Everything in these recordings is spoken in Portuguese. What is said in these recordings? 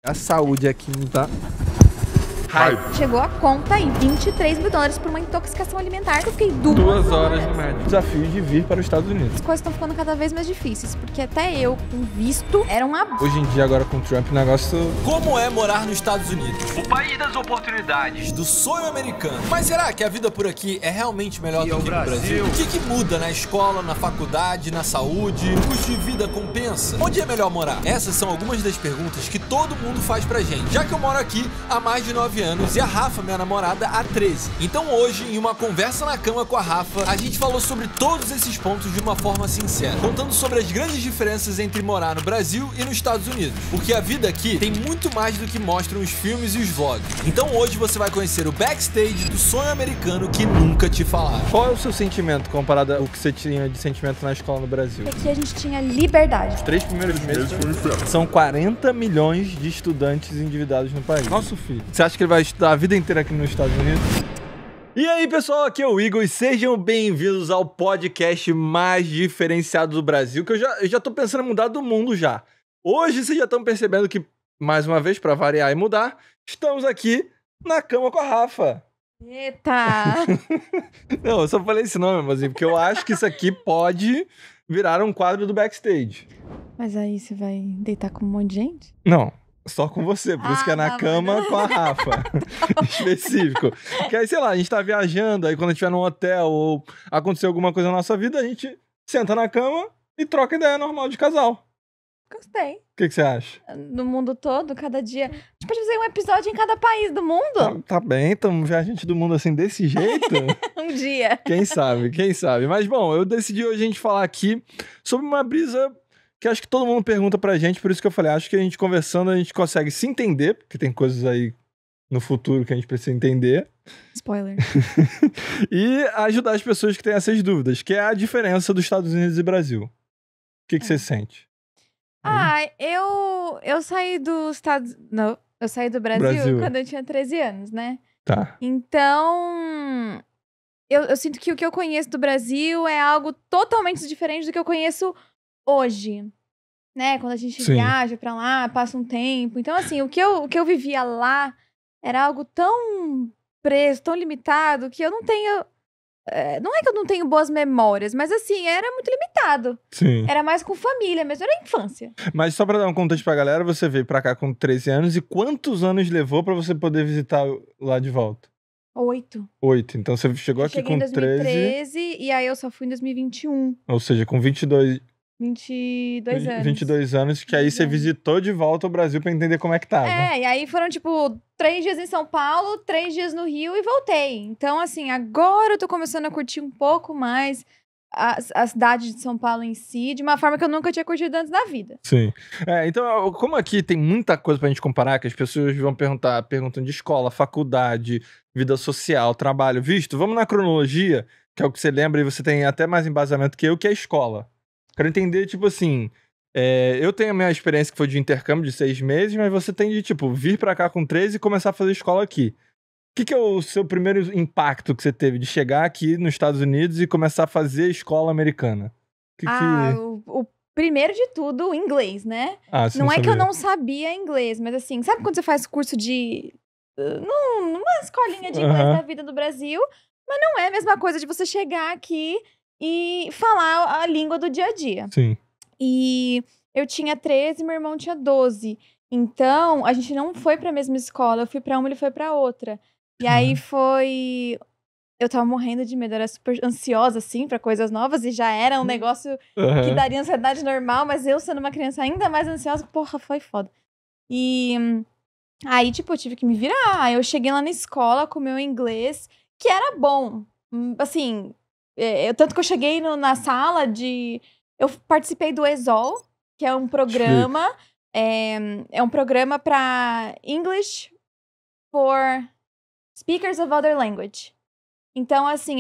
A saúde aqui não tá... Chegou a conta aí, $23 mil por uma intoxicação alimentar que eu fiquei 2 horas no médico. Desafio de vir para os Estados Unidos. As coisas estão ficando cada vez mais difíceis, porque até eu, com visto, era um abuso. Hoje em dia, agora com o Trump, o negócio... Como é morar nos Estados Unidos? O país das oportunidades, do sonho americano. Mas será que a vida por aqui é realmente melhor do que no Brasil? O que muda na escola, na faculdade, na saúde? O custo de vida compensa? Onde é melhor morar? Essas são algumas das perguntas que todo mundo faz pra gente, já que eu moro aqui há mais de 9 anos e a Rafa, minha namorada, há 13. Então hoje, em uma conversa na cama com a Rafa, a gente falou sobre todos esses pontos de uma forma sincera, contando sobre as grandes diferenças entre morar no Brasil e nos Estados Unidos, porque a vida aqui tem muito mais do que mostram os filmes e os vlogs. Então hoje você vai conhecer o backstage do sonho americano que nunca te falaram. Qual é o seu sentimento comparado ao que você tinha de sentimento na escola no Brasil? Aqui a gente tinha liberdade. Os 3 primeiros meses são 40 milhões de estudantes endividados no país. Nosso filho. Você acha que ele vai estudar a vida inteira aqui nos Estados Unidos? E aí, pessoal, aqui é o Igor e sejam bem-vindos ao podcast mais diferenciado do Brasil, que eu já tô pensando em mudar do mundo já. Hoje vocês já estão percebendo que, mais uma vez, para variar e mudar, estamos aqui na cama com a Rafa. Eita! Não, eu só falei esse nome, mas porque eu acho que isso aqui pode virar um quadro do backstage. Mas aí você vai deitar com um monte de gente? Não. Só com você, por isso que é na tá, cama com a Rafa, específico. Que aí, sei lá, a gente tá viajando, aí quando a gente estiver num hotel ou acontecer alguma coisa na nossa vida, a gente senta na cama e troca ideia normal de casal. Gostei. O que você acha? No mundo todo, cada dia. A gente pode fazer um episódio em cada país do mundo? Tá bem, estamos viajando do mundo assim desse jeito? Um dia. Quem sabe, quem sabe. Mas bom, eu decidi hoje a gente falar aqui sobre uma brisa que acho que todo mundo pergunta pra gente, por isso que eu falei, acho que a gente conversando a gente consegue se entender, porque tem coisas aí no futuro que a gente precisa entender. Spoiler. E ajudar as pessoas que têm essas dúvidas, que é a diferença dos Estados Unidos e Brasil. O que você sente? Eu saí dos Estados... Não, eu saí do Brasil quando eu tinha 13 anos, né? Tá. Então, eu sinto que o que eu conheço do Brasil é algo totalmente diferente do que eu conheço hoje, né? Quando a gente viaja pra lá, passa um tempo. Então, assim, o que eu vivia lá era algo tão preso, tão limitado, que eu não tenho... não é que eu não tenho boas memórias, mas assim, era muito limitado. Sim. Era mais com família mesmo, era infância. Mas só pra dar um contexto pra galera, você veio pra cá com 13 anos e quantos anos levou pra você poder visitar lá de volta? 8. 8. Então você chegou aqui com 13... em 2013 e aí eu só fui em 2021. Ou seja, com 22 anos. 22 anos, que aí você visitou de volta o Brasil pra entender como é que tava. E aí foram, tipo, 3 dias em São Paulo, 3 dias no Rio e voltei. Então, assim, agora eu tô começando a curtir um pouco mais a cidade de São Paulo em si, de uma forma que eu nunca tinha curtido antes da vida. Sim. Então, como aqui tem muita coisa pra gente comparar, que as pessoas vão perguntando de escola, faculdade, vida social, trabalho, visto, vamos na cronologia, que é o que você lembra e você tem até mais embasamento que eu, que é a escola. Quero entender, tipo assim, eu tenho a minha experiência que foi de intercâmbio de 6 meses, mas você tem de, tipo, vir pra cá com 13 e começar a fazer escola aqui. O que é o seu primeiro impacto que você teve de chegar aqui nos Estados Unidos e começar a fazer escola americana? O primeiro de tudo, o inglês, né? Você não é sabia. que eu não sabia inglês, mas assim, sabe quando você faz curso de... numa escolinha de inglês da vida do Brasil, mas não é a mesma coisa de você chegar aqui e falar a língua do dia a dia. Sim. E eu tinha 13, meu irmão tinha 12. Então, a gente não foi pra mesma escola. Eu fui pra uma, ele foi pra outra. E aí foi... Eu tava morrendo de medo, eu era super ansiosa, assim, pra coisas novas. E já era um negócio que daria ansiedade normal. Mas eu, sendo uma criança ainda mais ansiosa, porra, foi foda. E aí, tipo, eu tive que me virar. Aí eu cheguei lá na escola com o meu inglês, que era bom. Assim... tanto que eu cheguei na sala de... Eu participei do ESOL, que é um programa... É um programa para English for Speakers of Other Language. Então, assim,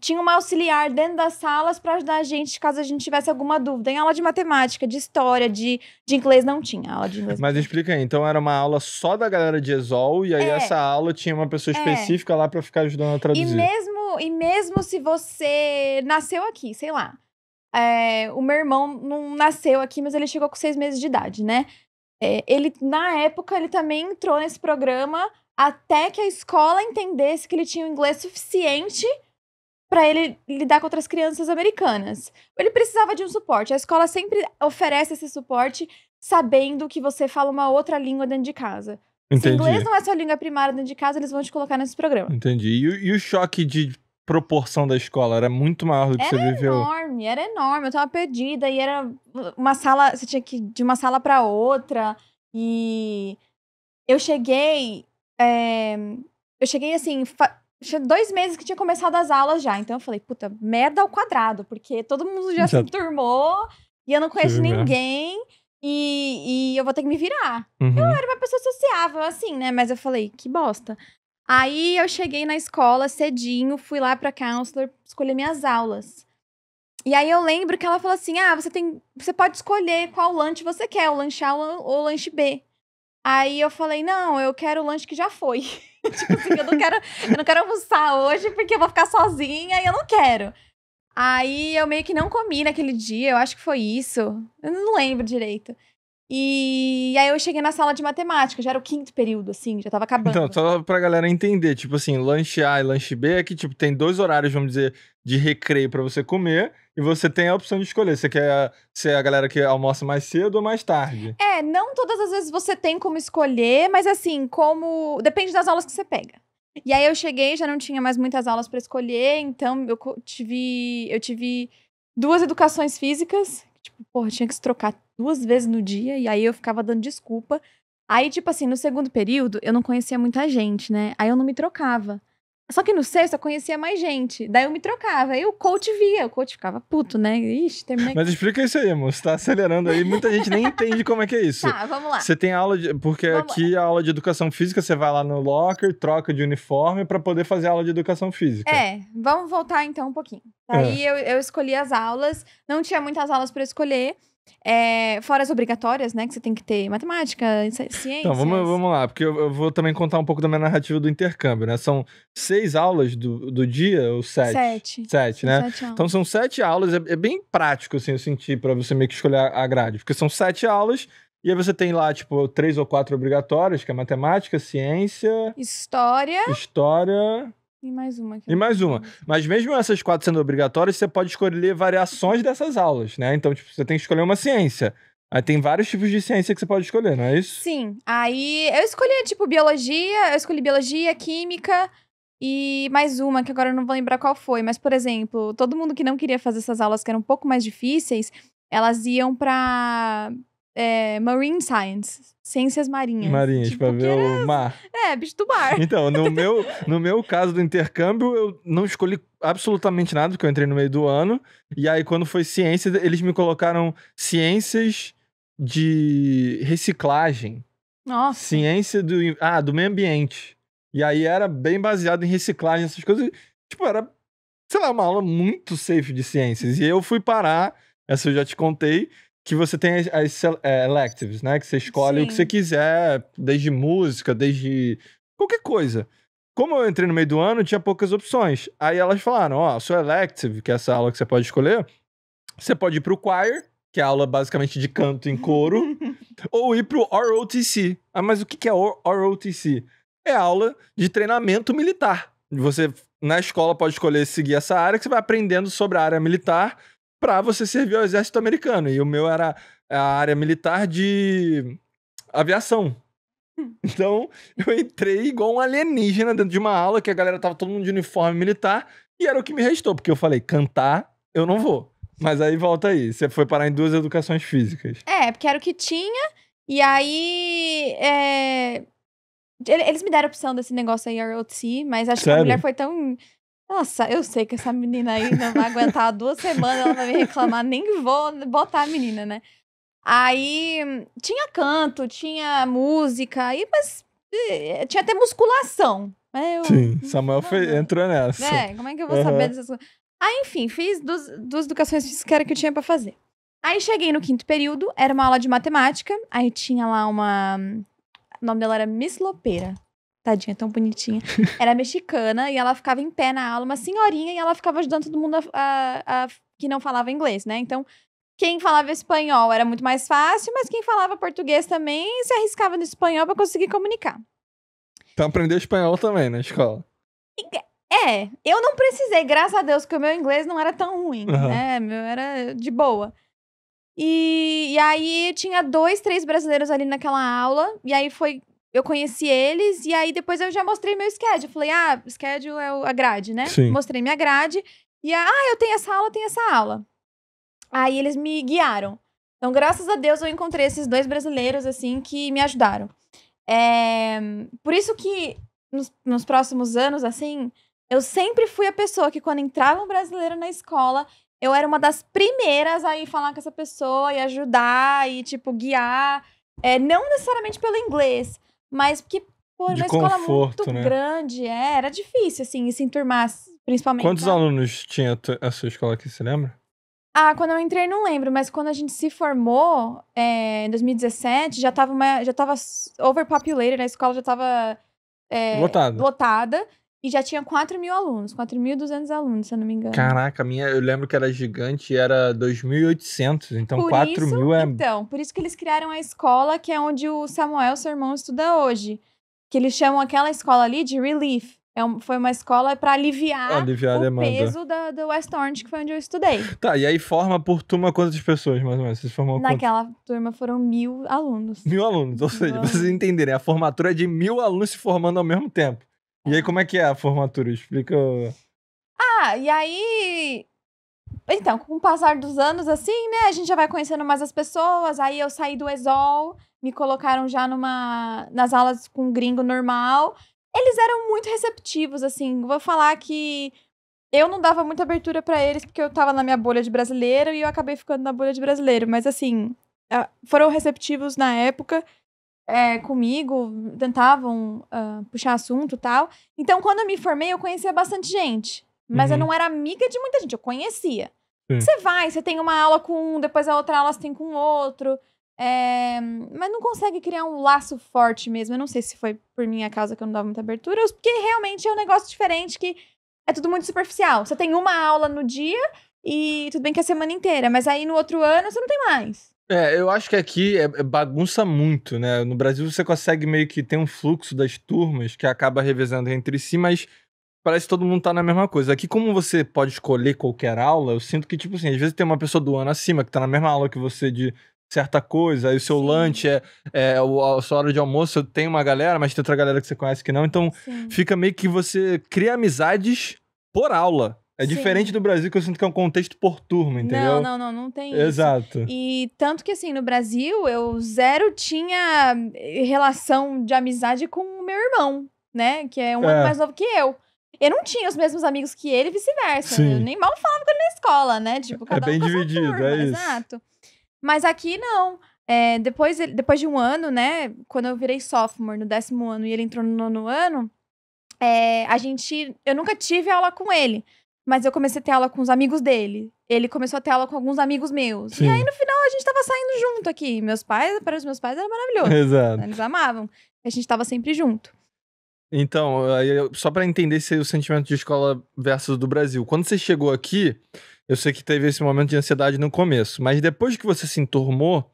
tinha uma auxiliar dentro das salas para ajudar a gente, caso a gente tivesse alguma dúvida. Em aula de matemática, de história, de inglês, não tinha aula de inglês. Mas explica aí, então era uma aula só da galera de ESOL, e aí essa aula tinha uma pessoa específica lá para ficar ajudando a traduzir. E mesmo se você nasceu aqui, sei lá, o meu irmão não nasceu aqui, mas ele chegou com 6 meses de idade, né? ele, na época, ele também entrou nesse programa até que a escola entendesse que ele tinha o inglês suficiente para ele lidar com outras crianças americanas. Ele precisava de um suporte. A escola sempre oferece esse suporte sabendo que você fala uma outra língua dentro de casa. Entendi. Se inglês não é sua língua primária dentro de casa, eles vão te colocar nesse programa. Entendi. E o choque de proporção da escola era muito maior do que você viveu? Era enorme. Eu tava perdida e era uma sala... Você tinha que ir de uma sala pra outra. E eu cheguei... assim... Tinha 2 meses que tinha começado as aulas já. Então eu falei, puta, merda ao quadrado. Porque todo mundo já se turmou. E eu não conheço ninguém. E eu vou ter que me virar. Eu era uma pessoa sociável, assim, né? Mas eu falei, que bosta. Aí eu cheguei na escola cedinho. Fui lá pra counselor escolher minhas aulas. E aí eu lembro que ela falou assim, você pode escolher qual lanche você quer. O lanche A ou o lanche B. Aí eu falei, não, eu quero o lanche que já foi. Tipo assim, eu não quero almoçar hoje porque eu vou ficar sozinha e eu não quero. Aí eu meio que não comi naquele dia, eu acho que foi isso. Eu não lembro direito. E aí eu cheguei na sala de matemática, já era o 5º período, assim, já tava acabando. Então, só pra galera entender, tipo assim, lanche A e lanche B é que, tipo, tem 2 horários, vamos dizer, de recreio pra você comer, e você tem a opção de escolher. Você quer ser a galera que almoça mais cedo ou mais tarde? Não todas as vezes você tem como escolher, mas assim, depende das aulas que você pega. E aí eu cheguei, já não tinha mais muitas aulas pra escolher, então eu tive 2 educações físicas, tipo, porra, tinha que se trocar 2 vezes no dia, e aí eu ficava dando desculpa. Aí, tipo assim, no 2º período, eu não conhecia muita gente, né? Aí eu não me trocava. Só que no 6º eu conhecia mais gente. Daí eu me trocava. Aí o coach ficava puto, né? Ixi, terminei. Mas explica isso aí, amor. Você tá acelerando aí. Muita gente nem entende como é que é isso. Tá, vamos lá. Você tem aula de... Porque aqui a aula de educação física, você vai lá no locker, troca de uniforme pra poder fazer aula de educação física. Vamos voltar então um pouquinho. Aí eu escolhi as aulas. Não tinha muitas aulas pra escolher. Fora as obrigatórias, né? Que você tem que ter matemática, ciências. Então, vamos lá, porque eu vou também contar um pouco da minha narrativa do intercâmbio, né? São 6 aulas do dia, ou 7? 7, né? 7 aulas. Então são 7 aulas, é bem prático, assim, eu senti, pra você meio que escolher a grade. Porque são 7 aulas, e aí você tem lá, tipo, 3 ou 4 obrigatórias, que é matemática, ciência... História... E mais uma. Mas mesmo essas 4 sendo obrigatórias, você pode escolher variações dessas aulas, né? Então, tipo, você tem que escolher uma ciência. Aí tem vários tipos de ciência que você pode escolher, não é isso? Sim. Aí eu escolhi, tipo, biologia, química e mais uma, que agora eu não vou lembrar qual foi. Mas, por exemplo, todo mundo que não queria fazer essas aulas que eram um pouco mais difíceis, elas iam pra Marine Science. Ciências marinhas. Tipo, pra ver o mar. Bicho do mar. Então, no meu caso do intercâmbio, eu não escolhi absolutamente nada, porque eu entrei no meio do ano. E aí, quando foi ciência, eles me colocaram ciências de reciclagem. Nossa. Ciência do meio ambiente. E aí era bem baseado em reciclagem, essas coisas. Tipo, era, sei lá, uma aula muito safe de ciências. E eu fui parar, essa eu já te contei, que você tem as electives, né? Que você escolhe o que você quiser, desde música, desde qualquer coisa. Como eu entrei no meio do ano, tinha poucas opções. Aí elas falaram, sua elective, que é essa aula que você pode escolher, você pode ir pro choir, que é a aula basicamente de canto em coro, ou ir pro ROTC. Mas o que é ROTC? É aula de treinamento militar. Você, na escola, pode escolher seguir essa área, que você vai aprendendo sobre a área militar, pra você servir ao exército americano. E o meu era a área militar de aviação. Então, eu entrei igual um alienígena dentro de uma aula que a galera tava todo mundo de uniforme militar e era o que me restou, porque eu falei, cantar, eu não vou. Mas aí, volta aí, você foi parar em 2 educações físicas. Porque era o que tinha, e aí... Eles me deram a opção desse negócio aí, ROTC, mas acho que a mulher foi tão... Nossa, eu sei que essa menina aí não vai aguentar 2 semanas, ela vai me reclamar, nem vou botar a menina, né? Aí tinha canto, tinha música, mas tinha até musculação. Sim, Samuel entrou nessa. Como é que eu vou saber dessas coisas? Aí, enfim, fiz 2 educações físicas que era que eu tinha pra fazer. Aí cheguei no 5º período, era uma aula de matemática, aí tinha lá uma... O nome dela era Miss Lopeira. Tadinha, tão bonitinha. Era mexicana e ela ficava em pé na aula, uma senhorinha, e ela ficava ajudando todo mundo que não falava inglês, né? Então, o quem falava espanhol era muito mais fácil, mas quem falava português também se arriscava no espanhol pra conseguir comunicar. Então aprendeu espanhol também na escola. Eu não precisei, graças a Deus, porque o meu inglês não era tão ruim, né? Meu era de boa. E aí tinha 2, 3 brasileiros ali naquela aula, e aí eu conheci eles, e aí depois eu já mostrei meu schedule. Falei, schedule é a grade, né? Sim. Mostrei minha grade, e eu tenho essa aula. Aí eles me guiaram. Então, graças a Deus, eu encontrei esses 2 brasileiros, assim, que me ajudaram. Por isso que nos próximos anos, assim, eu sempre fui a pessoa que quando entrava um brasileiro na escola, eu era uma das primeiras a ir falar com essa pessoa e ajudar e, tipo, guiar. Não necessariamente pelo inglês, mas porque, pô, era uma escola muito grande. Era difícil, assim, se enturmar, principalmente. Quantos alunos tinha a sua escola aqui, você lembra? Quando eu entrei, não lembro, mas quando a gente se formou, em 2017, já tava overpopulated, a escola já tava lotada. E já tinha 4.000 alunos, 4.200 alunos, se eu não me engano. Caraca, a minha, eu lembro que era gigante e era 2.800, então 4.000 é... Então, por isso que eles criaram a escola, que é onde o Samuel, seu irmão, estuda hoje. Que eles chamam aquela escola ali de Relief. Foi uma escola pra aliviar o peso do West Orange, que foi onde eu estudei. Tá, e aí forma por turma quantas pessoas, mais ou menos? Vocês formam Naquela turma foram 1.000 alunos. 1.000 alunos, ou seja, pra vocês entenderem, a formatura é de 1.000 alunos se formando ao mesmo tempo. E aí, como é que é a formatura? Explica... E aí... Então, com o passar dos anos, assim, né? A gente já vai conhecendo mais as pessoas. Aí eu saí do ESOL, me colocaram já nas aulas com gringo normal. Eles eram muito receptivos, assim. Vou falar que eu não dava muita abertura pra eles, porque eu tava na minha bolha de brasileiro e eu acabei ficando na bolha de brasileiro. Mas, assim, foram receptivos na época. Comigo, tentavam puxar assunto e tal. Então, quando eu me formei, eu conhecia bastante gente. Mas eu não era amiga de muita gente, eu conhecia. Você tem uma aula com um, depois a outra aula você tem com outro. Mas não consegue criar um laço forte mesmo. Eu não sei se foi por minha causa que eu não dava muita abertura, ou porque realmente é um negócio diferente, que é tudo muito superficial. Você tem uma aula no dia e tudo bem que é a semana inteira, mas aí no outro ano você não tem mais. Eu acho que aqui bagunça muito, né? No Brasil você consegue meio que ter um fluxo das turmas que acaba revezando entre si, mas parece que todo mundo tá na mesma coisa. Aqui, como você pode escolher qualquer aula, eu sinto que, tipo assim, às vezes tem uma pessoa do ano acima que tá na mesma aula que você de certa coisa, aí o seu lanche a sua hora de almoço, tem uma galera, mas tem outra galera que você conhece que não, então fica meio que você cria amizades por aula. É diferente do Brasil, que eu sinto que é um contexto por turma, entendeu? Não tem isso. Exato. E tanto que, assim, no Brasil, eu zero tinha relação de amizade com o meu irmão, né? Que é um ano mais novo que eu. Eu não tinha os mesmos amigos que ele e vice-versa. Eu nem mal falava com ele na escola, né? Tipo, cada bem um com a sua dividido, turma, é isso. Exato. Mas aqui, não. Depois de um ano, né? Quando eu virei sophomore no 10º ano e ele entrou no 9º ano, eu nunca tive aula com ele. Mas eu comecei a ter aula com os amigos dele. Ele começou a ter aula com alguns amigos meus. E aí, no final, a gente tava saindo junto aqui. Para os meus pais, era maravilhoso. Exato. Eles amavam. A gente tava sempre junto. Então, só pra entender o sentimento de escola versus do Brasil. Quando você chegou aqui, eu sei que teve esse momento de ansiedade no começo. Mas depois que você se enturmou,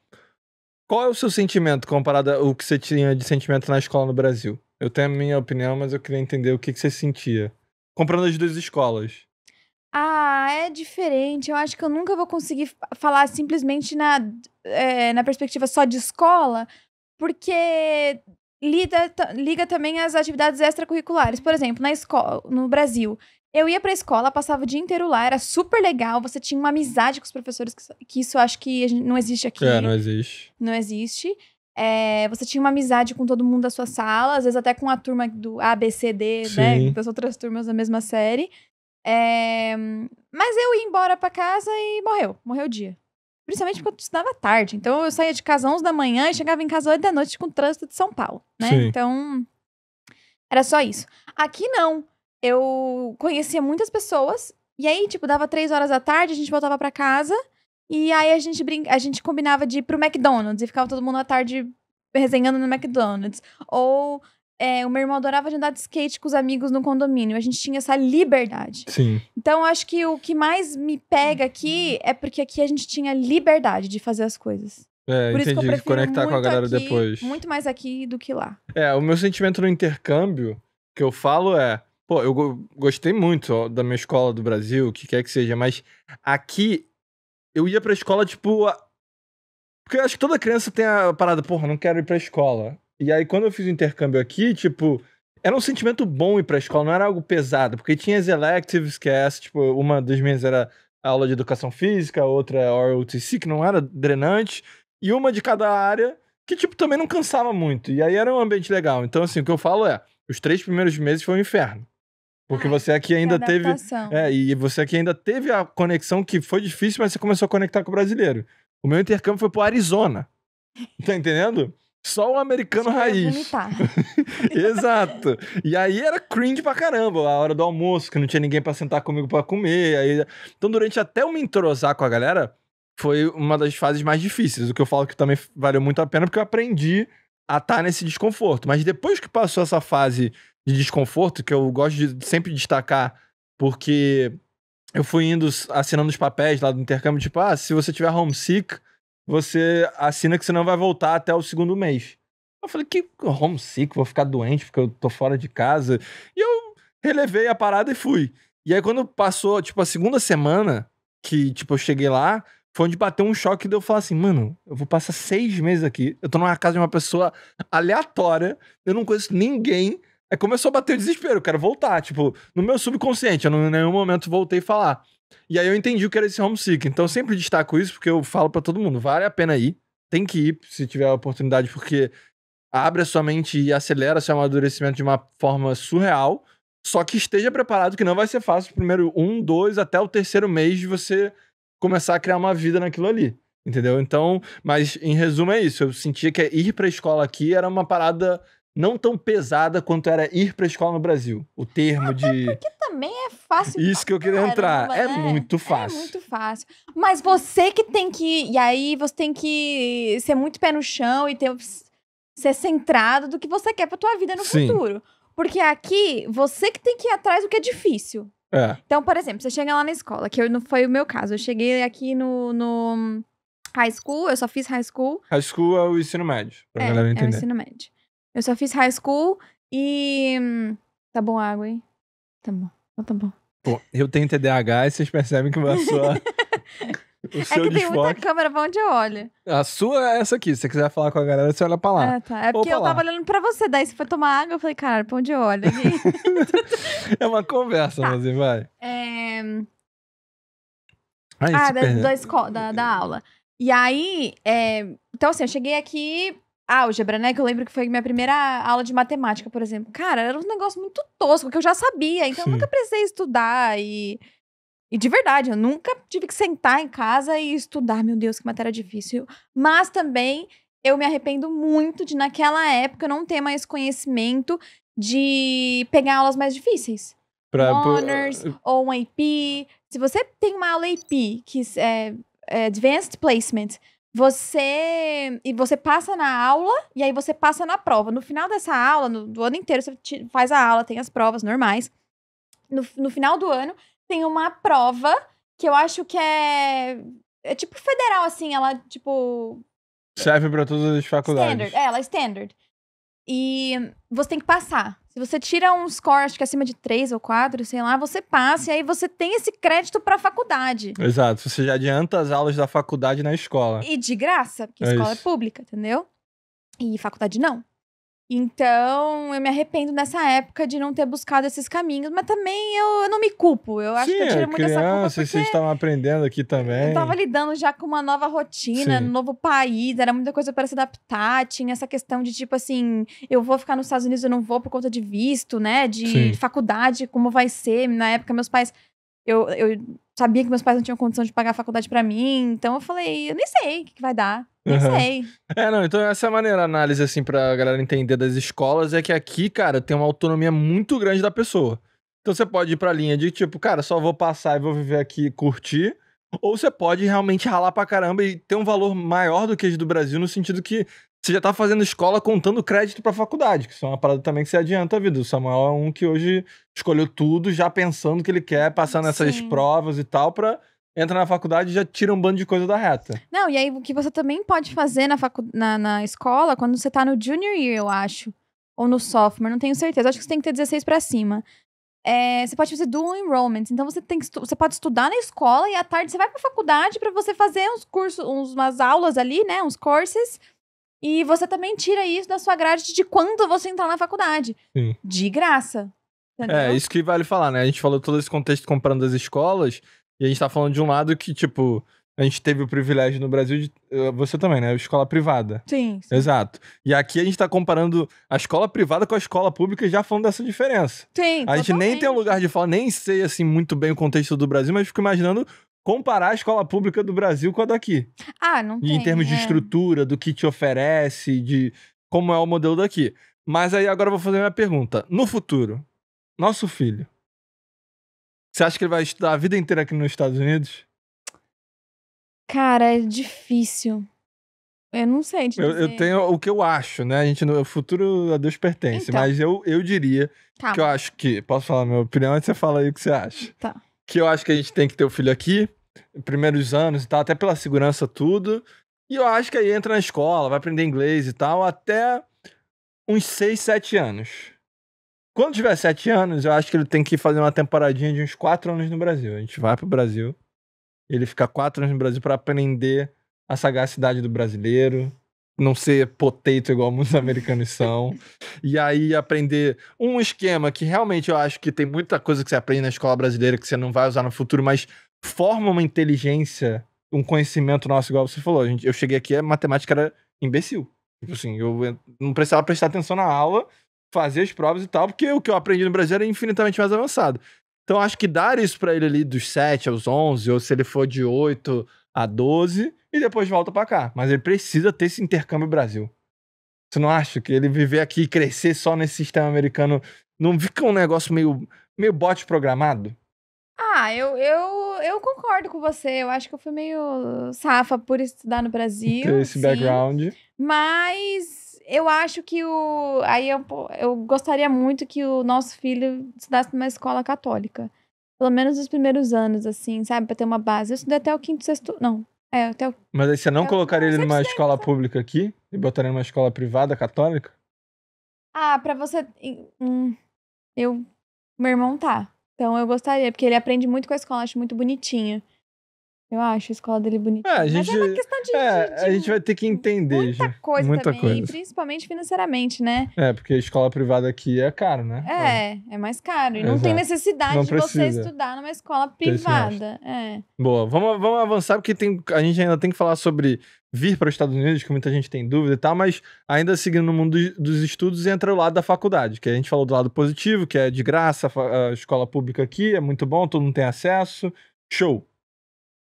qual é o seu sentimento comparado ao que você tinha de sentimento na escola no Brasil? Eu tenho a minha opinião, mas eu queria entender o que você sentia. Comprando as 2 escolas. É diferente. Eu acho que eu nunca vou conseguir falar simplesmente na perspectiva só de escola, porque liga também às atividades extracurriculares. Por exemplo, na escola, no Brasil, eu ia pra escola, passava o dia inteiro lá, era super legal, você tinha uma amizade com os professores, que isso eu acho que não existe aqui. Não existe. Não existe. Você tinha uma amizade com todo mundo da sua sala, às vezes até com a turma do A, B, C, D, né? Das outras turmas da mesma série. Mas eu ia embora pra casa e morreu o dia. Principalmente porque eu estudava tarde. Então eu saía de casa 11 da manhã e chegava em casa 8 da noite com o trânsito de São Paulo, né? Então, era só isso. Aqui não. Eu conhecia muitas pessoas. E aí, tipo, dava 3 horas da tarde, a gente voltava pra casa. E aí a gente combinava de ir pro McDonald's. E ficava todo mundo à tarde resenhando no McDonald's. Ou o meu irmão adorava de andar de skate com os amigos no condomínio. A gente tinha essa liberdade. Sim. Então, acho que o que mais me pega aqui é porque aqui a gente tinha liberdade de fazer as coisas. Por isso que eu prefiro conectar com a galera aqui, depois. muito mais aqui do que lá. O meu sentimento no intercâmbio, que eu falo pô, eu gostei muito da minha escola do Brasil, o que quer que seja, mas aqui eu ia pra escola, tipo... Porque eu acho que toda criança tem a parada, porra, não quero ir pra escola. E aí, quando eu fiz o intercâmbio aqui, tipo, era um sentimento bom ir pra escola, não era algo pesado, porque tinha as electives, que é essa, tipo, uma das minhas era a aula de educação física, a outra é OTC, que não era drenante, e uma de cada área, que, tipo, também não cansava muito. E aí era um ambiente legal. Então, assim, o que eu falo os 3 primeiros meses foi um inferno. Porque você aqui ainda teve... e você aqui ainda teve a conexão que foi difícil, mas você começou a conectar com o brasileiro. O meu intercâmbio foi pro Arizona. Tá entendendo? Só o americano raiz. Exato. E aí era cringe pra caramba, a hora do almoço, que não tinha ninguém pra sentar comigo pra comer. Aí... Então, durante até eu me entrosar com a galera, foi uma das fases mais difíceis. O que eu falo que também valeu muito a pena, porque eu aprendi a estar nesse desconforto. Mas depois que passou essa fase de desconforto, que eu gosto de sempre destacar, porque eu fui assinando os papéis lá do intercâmbio, tipo, se você tiver homesick, você assina que você não vai voltar até o 2º mês. Eu falei, que homesick, vou ficar doente porque eu tô fora de casa. E eu relevei a parada e fui. E aí quando passou, tipo, a 2ª semana que, tipo, eu cheguei lá, foi onde bateu um choque de eu falar assim, mano, eu vou passar 6 meses aqui, eu tô numa casa de uma pessoa aleatória, eu não conheço ninguém. Aí começou a bater o desespero, eu quero voltar, tipo, no meu subconsciente, eu em nenhum momento voltei a falar. E aí eu entendi o que era esse homesick. Então eu sempre destaco isso, porque eu falo pra todo mundo, vale a pena ir, tem que ir se tiver a oportunidade, porque abre a sua mente e acelera seu amadurecimento de uma forma surreal, só que esteja preparado que não vai ser fácil, primeiro 1, 2, até o 3º mês de você começar a criar uma vida naquilo ali, entendeu? Então, mas em resumo é isso, eu sentia que ir pra escola aqui era uma parada não tão pesada quanto era ir pra escola no Brasil. O termo de... Porque também é fácil. Isso que eu queria entrar. É muito fácil. É muito fácil. Mas você que tem que... E aí você tem que ser muito pé no chão e ser centrado do que você quer pra tua vida no futuro. Porque aqui, você que tem que ir atrás do que é difícil. Então, por exemplo, você chega lá na escola, que não foi o meu caso. Eu cheguei aqui no high school, eu só fiz high school. High school é o ensino médio, pra galera entender. É o ensino médio. Eu só fiz high school e... Tá bom a água, hein? Tá bom. Então tá bom. Pô, eu tenho TDAH e vocês percebem que o seu que tem muita câmera pra onde eu olho. A sua é essa aqui. Se você quiser falar com a galera, você olha pra lá. Ah, tá. É porque eu tava olhando pra você. Daí você foi tomar água, eu falei, cara, pra onde eu olho aqui? É uma conversa, mas vai. Da aula. E aí, então assim, eu cheguei aqui... álgebra, né? Que eu lembro que foi minha primeira aula de matemática, por exemplo. Cara, era um negócio muito tosco, que eu já sabia. Então, eu nunca precisei estudar. E de verdade, eu nunca tive que sentar em casa e estudar. Meu Deus, que matéria difícil. Mas também, eu me arrependo muito de, naquela época, não ter mais conhecimento de pegar aulas mais difíceis. Honors, ou um AP. Se você tem uma aula AP, que é Advanced Placement... Você passa na aula e aí você passa na prova. No final dessa aula, do ano inteiro, você faz a aula, tem as provas normais. No final do ano, tem uma prova que eu acho que é tipo federal, assim. Ela, tipo... serve pra todas as faculdades. Standard. Ela é standard. E você tem que passar. Se você tira um score, acho que acima de 3 ou 4, sei lá, você passa e aí você tem esse crédito pra faculdade. Exato. Você já adianta as aulas da faculdade na escola. E de graça, porque a escola é pública, entendeu? E faculdade não. Então, eu me arrependo nessa época de não ter buscado esses caminhos, mas também eu não me culpo. Eu acho que eu tiro muito essa culpa porque... vocês estavam aprendendo aqui também. Eu tava lidando já com uma nova rotina, no novo país, era muita coisa para se adaptar, tinha essa questão de tipo assim, eu vou ficar nos Estados Unidos, eu não vou por conta de visto, né, de faculdade, como vai ser. Na época, meus pais... Eu sabia que meus pais não tinham condição de pagar a faculdade pra mim, então eu falei, eu nem sei o que vai dar. Nem sei. Então essa é a maneira, a análise, assim, pra galera entender das escolas, é que aqui, cara, tem uma autonomia muito grande da pessoa. Então você pode ir pra linha de, tipo, cara, só vou passar e vou viver aqui e curtir, ou você pode realmente ralar pra caramba e ter um valor maior do que esse do Brasil, no sentido que você já tá fazendo escola contando crédito pra faculdade, que isso é uma parada também que você adianta a vida. O Samuel é um que hoje escolheu tudo já pensando que ele quer passar nessas provas e tal, pra entrar na faculdade e já tira um bando de coisa da reta. Não, e aí o que você também pode fazer na escola, quando você tá no junior year, eu acho, ou no sophomore, não tenho certeza, acho que você tem que ter 16 pra cima. Você pode fazer dual enrollment, então você pode estudar na escola e à tarde você vai pra faculdade pra você fazer uns cursos, umas aulas ali, né, uns courses, e você também tira isso da sua grade de quando você entrar na faculdade. Sim. De graça. Entendeu? Isso que vale falar, né? A gente falou todo esse contexto comprando as escolas, e a gente tá falando de um lado que, tipo, a gente teve o privilégio no Brasil de... Você também, né? Escola privada. Sim. Exato. E aqui a gente tá comparando a escola privada com a escola pública e já falando dessa diferença. Sim, a gente nem tem um lugar de falar, nem sei, assim, muito bem o contexto do Brasil, mas fico imaginando comparar a escola pública do Brasil com a daqui. Não tem. E em termos de estrutura, do que te oferece, de como é o modelo daqui. Mas aí agora eu vou fazer a minha pergunta. No futuro, nosso filho, você acha que ele vai estudar a vida inteira aqui nos Estados Unidos? Cara, é difícil. Eu não sei te dizer. Eu tenho o que eu acho, né? O futuro a Deus pertence. Então. Mas eu diria que eu acho que... Posso falar a minha opinião? Antes você fala aí o que você acha. Tá. Que eu acho que a gente tem que ter o filho aqui, primeiros anos e tal, até pela segurança, tudo. E eu acho que aí entra na escola, vai aprender inglês e tal, até uns 6, 7 anos. Quando tiver 7 anos, eu acho que ele tem que fazer uma temporadinha de uns 4 anos no Brasil. A gente vai pro Brasil, ele fica 4 anos no Brasil pra aprender a sagacidade do brasileiro, não ser potato igual muitos americanos são. E aí aprender um esquema que realmente eu acho que tem muita coisa que você aprende na escola brasileira que você não vai usar no futuro, mas forma uma inteligência, um conhecimento nosso, igual você falou. Eu cheguei aqui, a matemática era imbecil. Tipo assim, eu não precisava prestar atenção na aula, fazer as provas e tal, porque o que eu aprendi no Brasil era infinitamente mais avançado. Então acho que dar isso pra ele ali dos 7 aos 11, ou se ele for de 8 a 12, e depois volta pra cá. Mas ele precisa ter esse intercâmbio Brasil. Você não acha que ele viver aqui e crescer só nesse sistema americano não fica um negócio meio bot programado? Eu concordo com você. Eu acho que eu fui meio safa por estudar no Brasil. Ter esse background. Mas eu acho que aí eu gostaria muito que o nosso filho estudasse numa escola católica. Pelo menos nos primeiros anos, assim, sabe? Pra ter uma base. Eu estudei até o 5º, 6º... Não. Até o... Mas aí você não colocaria ele numa escola pública aqui? E botaria numa escola privada, católica? Pra você... Meu irmão tá. Então eu gostaria, porque ele aprende muito com a escola. Acho muito bonitinha. Eu acho a escola dele bonitinha. Mas é uma questão de a gente vai ter que entender. Muita coisa também. E principalmente financeiramente, né? Porque a escola privada aqui é caro, né? É mais caro. E não tem necessidade de você estudar numa escola privada. Boa, vamos avançar, porque a gente ainda tem que falar sobre vir para os Estados Unidos, que muita gente tem dúvida e tal, mas ainda seguindo no mundo dos estudos, entra o lado da faculdade, que a gente falou do lado positivo, que é de graça, a escola pública aqui é muito bom, todo mundo tem acesso, show.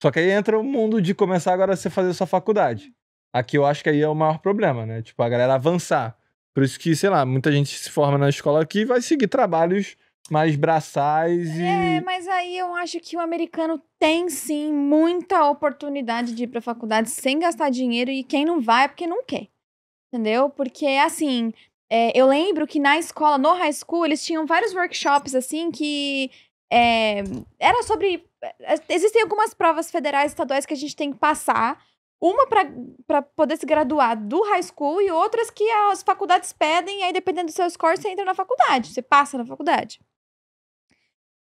Só que aí entra o mundo de começar agora a você fazer sua faculdade. Aqui eu acho que aí é o maior problema, né? Tipo, a galera avançar. Por isso que, sei lá, muita gente se forma na escola aqui e vai seguir trabalhos mais braçais e... mas aí eu acho que o americano tem, sim, muita oportunidade de ir pra faculdade sem gastar dinheiro, e quem não vai é porque não quer. Entendeu? Porque, assim, eu lembro que na escola, no high school, eles tinham vários workshops, assim, que... era sobre... Existem algumas provas federais e estaduais que a gente tem que passar. Uma pra poder se graduar do high school e outras que as faculdades pedem. E aí, dependendo do seu score, você entra na faculdade. Você passa na faculdade.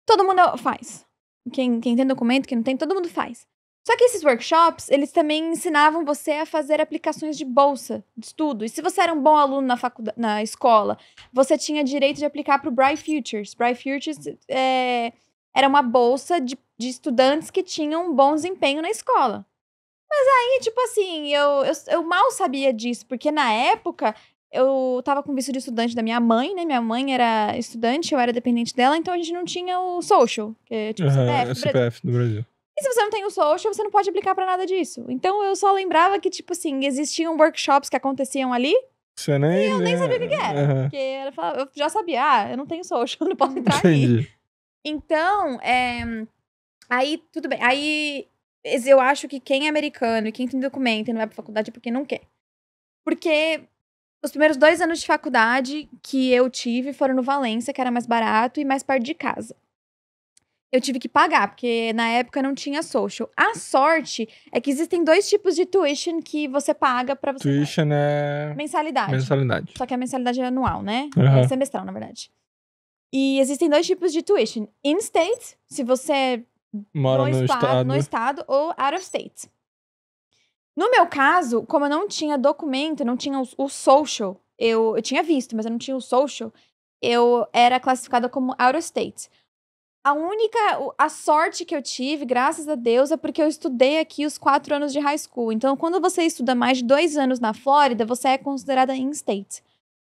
Todo mundo faz. Quem tem documento, quem não tem, todo mundo faz. Só que esses workshops, eles também ensinavam você a fazer aplicações de bolsa de estudo. E se você era um bom aluno na escola, você tinha direito de aplicar para o Bright Futures. Bright Futures era uma bolsa de estudantes que tinham um bom desempenho na escola. Mas aí, tipo assim, eu mal sabia disso, porque na época eu tava com visto de estudante da minha mãe, né? Minha mãe era estudante, eu era dependente dela, então a gente não tinha o social, que é tipo CPF do Brasil. E se você não tem o social, você não pode aplicar pra nada disso. Então eu só lembrava que, tipo assim, existiam workshops que aconteciam ali, e eu nem sabia o que era. Porque eu já sabia, eu não tenho social, eu não posso entrar ali. Então, aí tudo bem. Aí eu acho que quem é americano e quem tem documento e não vai pra faculdade é porque não quer. Porque os primeiros 2 anos de faculdade que eu tive foram no Valência, que era mais barato e mais perto de casa. Eu tive que pagar, porque na época não tinha social. A sorte é que existem 2 tipos de tuition que você paga pra você... Tuition é... Mensalidade. Só que a mensalidade é anual, né? Uhum. É semestral, na verdade. E existem 2 tipos de tuition. In-state, se você mora no estado, ou out of state. No meu caso, como eu não tinha documento, não tinha o social, eu tinha visto, mas eu não tinha o social, eu era classificada como out of state. A sorte que eu tive, graças a Deus, é porque eu estudei aqui os 4 anos de high school. Então, quando você estuda mais de 2 anos na Flórida, você é considerada in-state.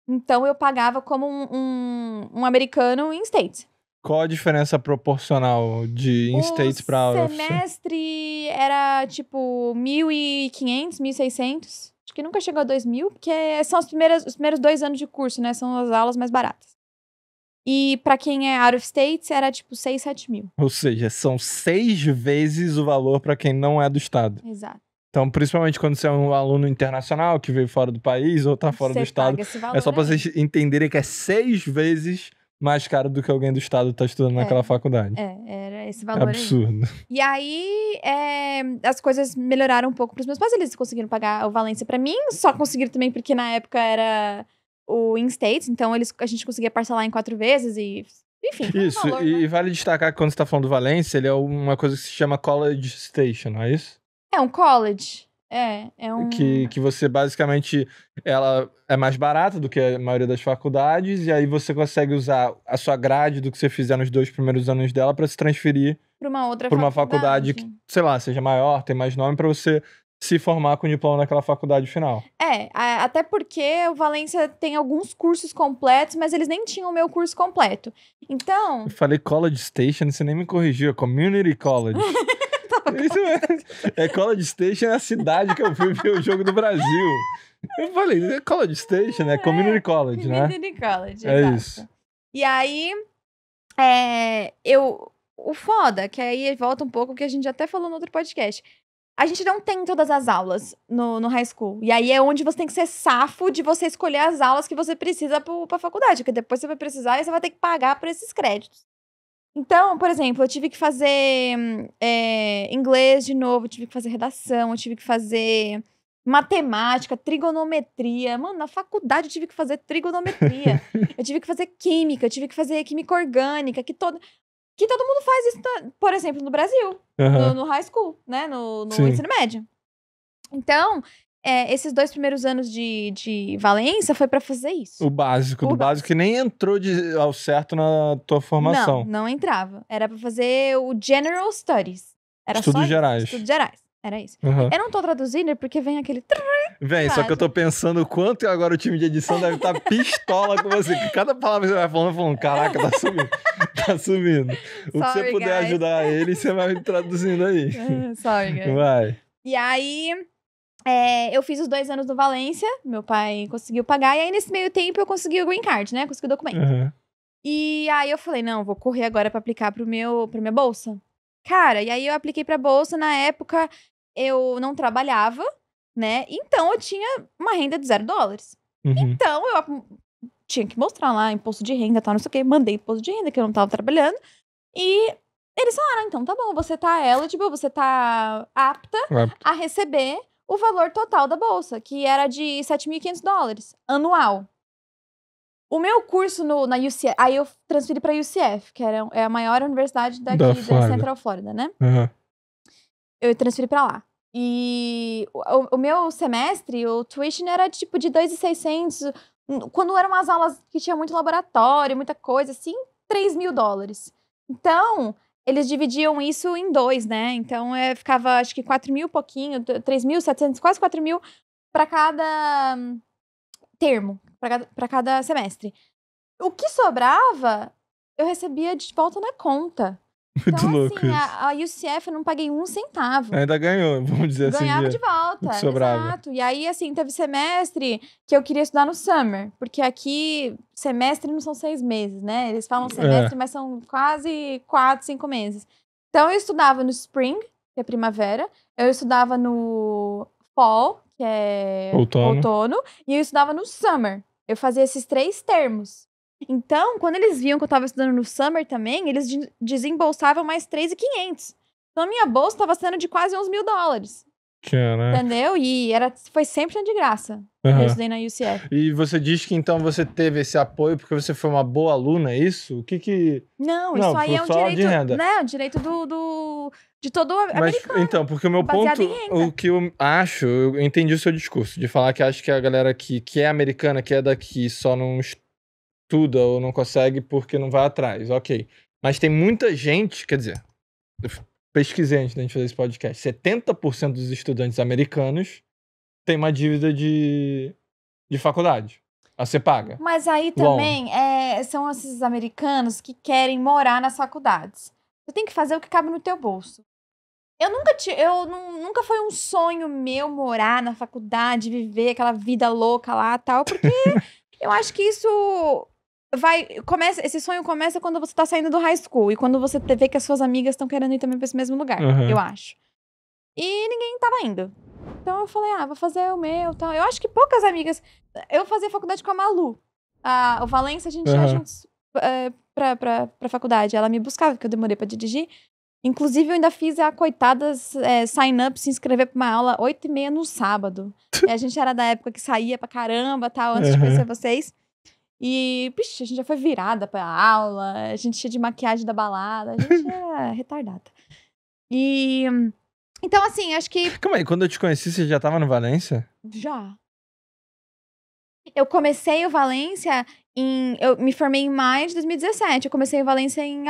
Então, eu pagava como um americano in-state. Qual a diferença proporcional de in-state pra out of state? O semestre era, tipo, 1.500, 1.600. Acho que nunca chegou a 2.000, porque são os primeiros 2 anos de curso, né? São as aulas mais baratas. E pra quem é out of state, era tipo 6, 7 mil. Ou seja, são 6 vezes o valor pra quem não é do estado. Exato. Então, principalmente quando você é um aluno internacional que veio fora do país ou tá fora do estado, é só pra vocês entenderem que é 6 vezes mais caro do que alguém do estado tá estudando naquela faculdade. Era esse valor. Absurdo. Aí. E aí, as coisas melhoraram um pouco pros meus pais. Eles conseguiram pagar o Valência pra mim. Só conseguiram também porque na época era... o in-state, então a gente conseguia parcelar em 4 vezes e... Enfim, isso, valor, e né? vale destacar que quando você tá falando do Valência, ele é uma coisa que se chama College Station, não é isso? É um college. É um... Que você basicamente, ela é mais barata do que a maioria das faculdades, e aí você consegue usar a sua grade do que você fizer nos 2 primeiros anos dela pra se transferir pra uma outra pra uma faculdade que, sei lá, seja maior, tem mais nome, pra você se formar com o diploma naquela faculdade final. Até porque o Valência tem alguns cursos completos, mas eles nem tinham o meu curso completo. Então... Eu falei College Station, você nem me corrigiu, é Community College. Isso é College Station, é a cidade que eu fui ver o jogo do Brasil. Eu falei, College Station, é Community College, né? Community College, é exato. Isso. E aí, o foda, que aí volta um pouco, que a gente até falou no outro podcast. A gente não tem todas as aulas no high school. E aí é onde você tem que ser safo de você escolher as aulas que você precisa pra faculdade. Porque depois você vai precisar e você vai ter que pagar por esses créditos. Então, por exemplo, eu tive que fazer inglês de novo, eu tive que fazer redação, eu tive que fazer matemática, trigonometria. Mano, na faculdade eu tive que fazer trigonometria. Eu tive que fazer química, eu tive que fazer química orgânica, que todo mundo faz isso, por exemplo, no Brasil, no high school, né? No ensino médio. Então, esses 2 primeiros anos de Valência foi pra fazer isso. O básico, que nem entrou ao certo na tua formação. Não entrava. Era pra fazer o General Studies. Era Estudos gerais. Estudos gerais. Era isso. Eu não tô traduzindo porque vem aquele... Vem, só que eu tô pensando o quanto agora o time de edição deve estar pistola com você. Que cada palavra que você vai falando, caraca, tá subindo. Tá subindo. O que você puder ajudar ele, você vai traduzindo aí. Sorry, guys. Vai. E aí, eu fiz os 2 anos no Valência, meu pai conseguiu pagar, e aí nesse meio tempo eu consegui o green card, né? Consegui o documento. E aí eu falei, não, vou correr agora pra aplicar pra minha bolsa. Cara, e aí eu apliquei pra bolsa, na época eu não trabalhava, né? Então eu tinha uma renda de $0. Então eu tinha que mostrar lá imposto de renda, tal, não sei o que. Mandei imposto de renda, que eu não tava trabalhando. E eles falaram, então tá bom, você tá eligible, você tá apta a receber o valor total da bolsa, que era de $7.500 anual. O meu curso na UCF, aí eu transferi pra UCF, que é a maior universidade daqui da Central Florida, né? Eu transferi pra lá. E o meu semestre, o tuition era tipo de $2.600. Quando eram umas aulas que tinha muito laboratório, muita coisa, assim, $3.000. Então, eles dividiam isso em 2, né? Então, ficava, acho que 4.000 pouquinho, 3.700, quase 4.000 pra cada termo, pra cada semestre. O que sobrava, eu recebia de volta na conta. Muito então, louco assim, isso. a UCF eu não paguei 1 centavo. Ainda ganhou, vamos dizer assim. Ganhava de volta, sobrava. Exato. E aí, assim, teve semestre que eu queria estudar no summer. Porque aqui, semestre não são 6 meses, né? Eles falam semestre, mas são quase 4, 5 meses. Então, eu estudava no spring, que é primavera. Eu estudava no fall, que é outono, e eu estudava no summer. Eu fazia esses 3 termos. Então, quando eles viam que eu tava estudando no summer também, eles desembolsavam mais 3.500. Então, a minha bolsa tava sendo de quase uns $1.000. Caraca. Entendeu? E foi sempre de graça. Eu estudei na UCF. E você diz que então você teve esse apoio porque você foi uma boa aluna, é isso? O que... Não, isso aí é um direito... de renda. Né, o direito de todo americano. Então, porque o meu ponto, o que eu acho, eu entendi o seu discurso, de falar que acho que a galera que é americana, que é daqui, só não estuda ou não consegue porque não vai atrás, ok. Mas tem muita gente, quer dizer, eu pesquisei antes da gente fazer esse podcast, 70% dos estudantes americanos tem uma dívida de faculdade a ser paga. Mas aí também são esses americanos que querem morar nas faculdades. Você tem que fazer o que cabe no teu bolso. Nunca foi um sonho meu morar na faculdade, viver aquela vida louca lá e tal, porque eu acho que isso esse sonho começa quando você tá saindo do high school e quando você vê que as suas amigas estão querendo ir também pra esse mesmo lugar, eu acho. E ninguém tava indo. Então eu falei, vou fazer o meu e tal. Eu acho que poucas amigas... Eu fazia faculdade com a Malu. O Valência, a gente ia juntos pra faculdade. Ela me buscava, porque eu demorei pra dirigir. Inclusive, eu ainda fiz a coitada sign-up, se inscrever pra uma aula 8h30 no sábado. E a gente era da época que saía pra caramba, tal, antes de conhecer vocês. E, a gente já foi virada pra aula, a gente ia de maquiagem da balada, a gente era retardada. E... Então, assim, acho que... Calma aí, quando eu te conheci, você já tava no Valência? Já. Eu comecei o Valência eu me formei em maio de 2017. Eu comecei o Valência em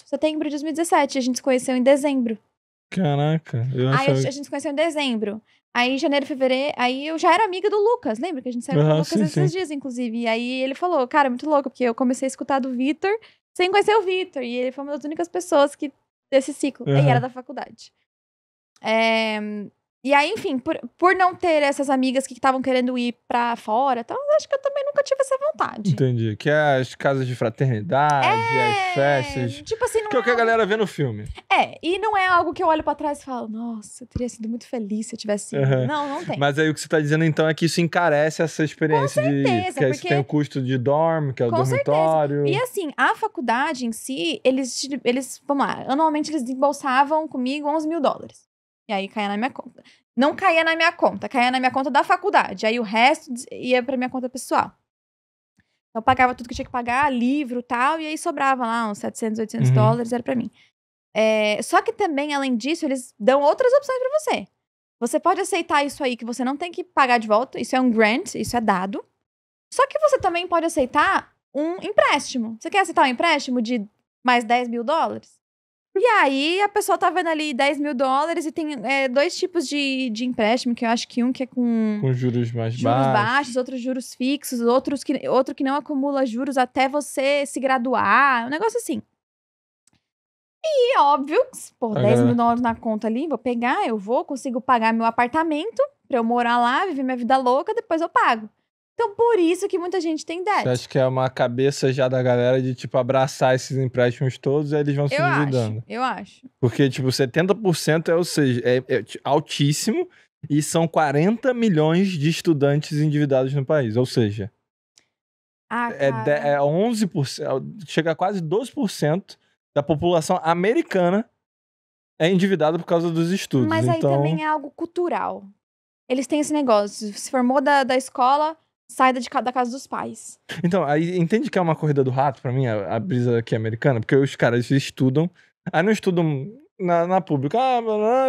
setembro de 2017. A gente se conheceu em dezembro. Caraca. Aí a gente se conheceu em dezembro. Aí, janeiro, fevereiro... Aí eu já era amiga do Lucas. Lembra que a gente saiu com o Lucas esses dias, inclusive. E aí ele falou, cara, é muito louco, porque eu comecei a escutar do Vitor sem conhecer o Vitor. E ele foi uma das únicas pessoas desse ciclo. E era da faculdade. E aí, enfim, por não ter essas amigas que estavam querendo ir pra fora, então acho que eu também nunca tive essa vontade. Entendi. Que é as casas de fraternidade, as festas. Tipo assim, não que é o que a galera vê no filme. E não é algo que eu olho pra trás e falo, nossa, eu teria sido muito feliz se eu tivesse ido. Não tem. Mas aí o que você tá dizendo então é que isso encarece essa experiência com certeza, porque você tem o custo de dorm, que é o dormitório. Certeza. E assim, a faculdade em si, eles, vamos lá, anualmente eles desembolsavam comigo $11.000. E aí caía na minha conta. Não caía na minha conta, caía na minha conta da faculdade. Aí o resto ia pra minha conta pessoal. Eu pagava tudo que eu tinha que pagar, livro e tal, e aí sobrava lá uns $700, $800, era pra mim. Só que também, além disso, eles dão outras opções pra você. Você pode aceitar isso aí, que você não tem que pagar de volta, isso é um grant, isso é dado. Só que você também pode aceitar um empréstimo. Você quer aceitar um empréstimo de mais $10.000? E aí, a pessoa tá vendo ali $10.000 e tem 2 tipos de empréstimo, que eu acho que um que é com juros mais baixos, outros juros fixos, outro que não acumula juros até você se graduar, um negócio assim. E óbvio, $10.000 na conta ali, vou pegar, consigo pagar meu apartamento pra eu morar lá, viver minha vida louca, depois eu pago. Então, por isso que muita gente tem debt. Você acha que é uma cabeça já da galera de, tipo, abraçar esses empréstimos todos e aí eles vão se endividando? Eu acho. Porque, tipo, 70% é altíssimo e são 40 milhões de estudantes endividados no país. Ou seja, é 11%, chega a quase 12% da população americana é endividada por causa dos estudos. Mas aí também é algo cultural. Eles têm esse negócio, se formou da escola... Sai da casa dos pais. Então, aí entende que é uma corrida do rato pra mim, a brisa aqui americana? Porque os caras estudam, aí não estudam na pública,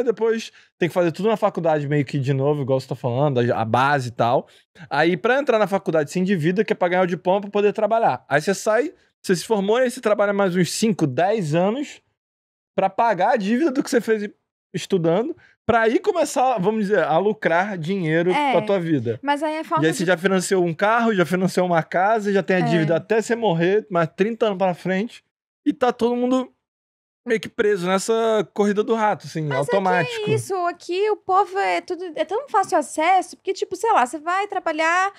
depois tem que fazer tudo na faculdade meio que de novo, igual você tá falando, a base e tal. Aí pra entrar na faculdade se endivida, que é pra ganhar o diploma pra poder trabalhar. Aí você sai, você se formou, aí você trabalha mais uns 5, 10 anos pra pagar a dívida do que você fez estudando, pra aí começar, vamos dizer, a lucrar dinheiro pra tua vida. Mas aí é falta E aí você já financiou um carro, já financiou uma casa, já tem a dívida até você morrer, mais 30 anos pra frente, e tá todo mundo meio que preso nessa corrida do rato, assim, automático. Mas isso, aqui o povo é tão fácil acesso, porque, tipo, sei lá, você vai trabalhar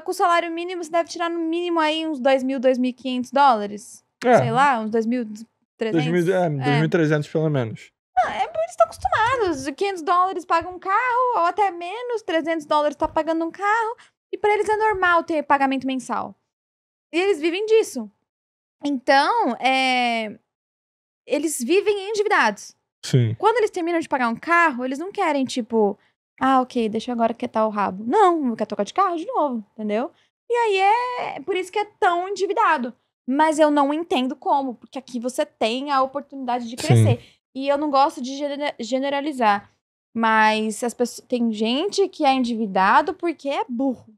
com salário mínimo, você deve tirar no mínimo aí uns $2.000, $2.500. Sei lá, uns $2.300. 2.300 pelo menos. Eles estão acostumados. $500 pagam um carro, ou até menos, $300 tá pagando um carro. E pra eles é normal ter pagamento mensal. E eles vivem disso. Então, eles vivem endividados. Sim. Quando eles terminam de pagar um carro, eles não querem, tipo... ok, deixa eu agora quietar o rabo. Não, eu quero trocar de carro de novo, entendeu? E aí é por isso que é tão endividado. Mas eu não entendo como, porque aqui você tem a oportunidade de crescer. Sim. E eu não gosto de generalizar. Mas as pessoas, tem gente que é endividado porque é burro.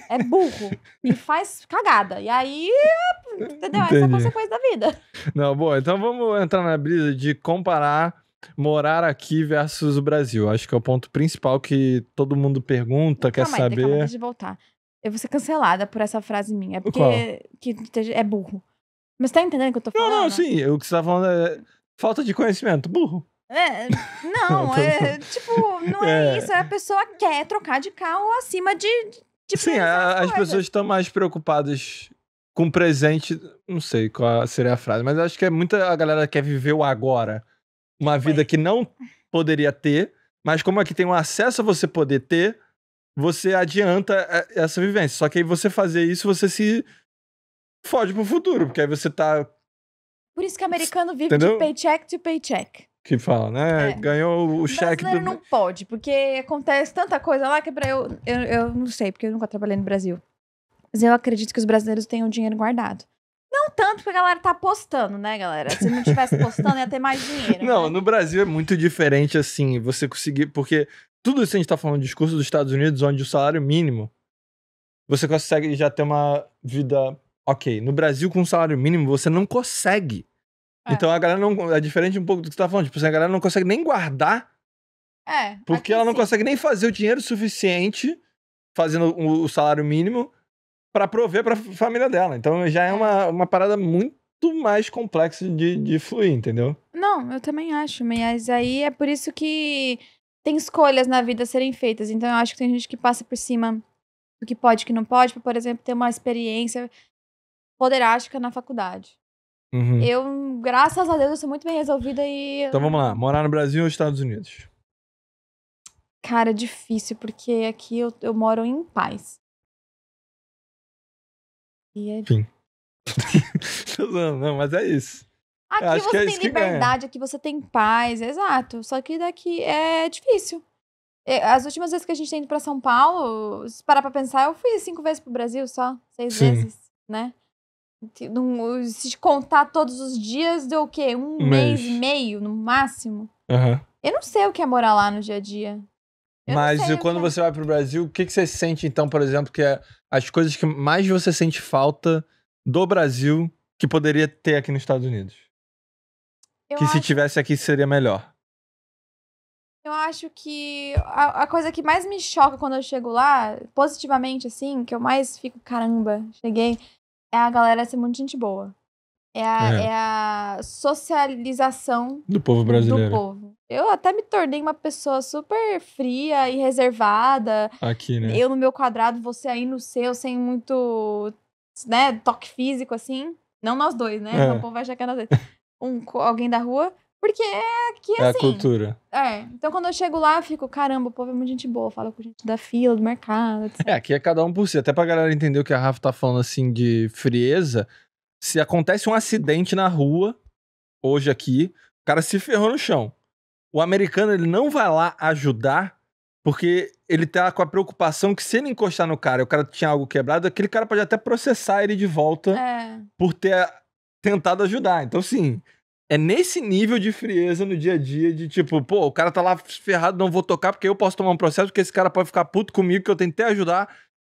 É burro. E faz cagada. E aí, entendeu? Essa é a consequência da vida. Não, bom, então vamos entrar na brisa de comparar morar aqui versus o Brasil. Acho que é o ponto principal que todo mundo pergunta, quer saber. Calma, deixa eu voltar. Eu vou ser cancelada por essa frase minha. É porque é burro. Mas você tá entendendo o que eu tô falando? Não, sim. O que você tá falando é falta de conhecimento. Burro. Não é isso. A pessoa quer trocar de carro acima de sim, as pessoas estão mais preocupadas com o presente. Não sei qual seria a frase, mas acho que a galera quer viver o agora. Uma vida que não poderia ter, mas como aqui tem um acesso a você poder ter, você adianta essa vivência. Só que aí você fazer isso, você se fode pro futuro, porque aí você tá... Por isso que o americano vive de paycheck to paycheck. Que fala, né? Ganhou o cheque do... brasileiro não pode, porque acontece tanta coisa lá que pra eu não sei, porque eu nunca trabalhei no Brasil. Mas eu acredito que os brasileiros tenham dinheiro guardado. Não tanto porque a galera tá apostando, né, galera? Se não tivesse apostando, ia ter mais dinheiro. Não, né? No Brasil é muito diferente, assim, você conseguir... Porque tudo isso que a gente tá falando, discurso dos Estados Unidos, onde o salário mínimo, você consegue já ter uma vida... Ok, no Brasil, com o salário mínimo, você não consegue. Então a galera não... É diferente um pouco do que você tá falando. Tipo assim, a galera não consegue nem guardar. Porque ela não consegue nem fazer o dinheiro suficiente, fazendo o salário mínimo, pra prover pra família dela. Então já é uma parada muito mais complexa de fluir, entendeu? Não, eu também acho. Mas aí é por isso que tem escolhas na vida a serem feitas. Então eu acho que tem gente que passa por cima do que pode e que não pode, pra, por exemplo, ter uma experiência poderástica na faculdade. Uhum. Eu, graças a Deus, eu sou muito bem resolvida e... Então vamos lá, morar no Brasil ou nos Estados Unidos? Cara, é difícil, porque aqui eu moro em paz. E Enfim. Não, mas é isso. Aqui você tem liberdade, aqui você tem paz, exato. Só que daqui é difícil. As últimas vezes que a gente tem ido pra São Paulo, se parar pra pensar, eu fui 5 vezes pro Brasil só, 6 vezes, né? Se contar todos os dias, deu o quê? Um mês e meio, no máximo? Uhum. Eu não sei o que é morar lá no dia a dia. Mas quando você vai pro Brasil, o que você sente, então, por exemplo, que é as coisas que mais você sente falta do Brasil que poderia ter aqui nos Estados Unidos? Se tivesse aqui seria melhor. Eu acho que a coisa que mais me choca quando eu chego lá, positivamente, assim, que eu mais fico, caramba, cheguei, é a galera ser muito gente boa. É a socialização do povo brasileiro. Do povo. Eu até me tornei uma pessoa super fria e reservada. Aqui, né? Eu no meu quadrado, você aí no seu, sem muito, né, toque físico, assim. Não nós dois, né? Então o povo vai achar que é nós dois. Alguém da rua. Porque aqui é assim. É a cultura. Então quando eu chego lá, eu fico, caramba, o povo é muito gente boa. Falo com gente da fila, do mercado, etc. Aqui é cada um por si. Até pra galera entender o que a Rafa tá falando, assim, de frieza. Se acontece um acidente na rua, hoje aqui, o cara se ferrou no chão. O americano, ele não vai lá ajudar, porque ele tá com a preocupação que se ele encostar no cara e o cara tinha algo quebrado, aquele cara pode até processar ele de volta por ter tentado ajudar. Então, sim, é nesse nível de frieza no dia a dia, de tipo, pô, o cara tá lá ferrado, não vou tocar porque eu posso tomar um processo, porque esse cara pode ficar puto comigo que eu tentei ajudar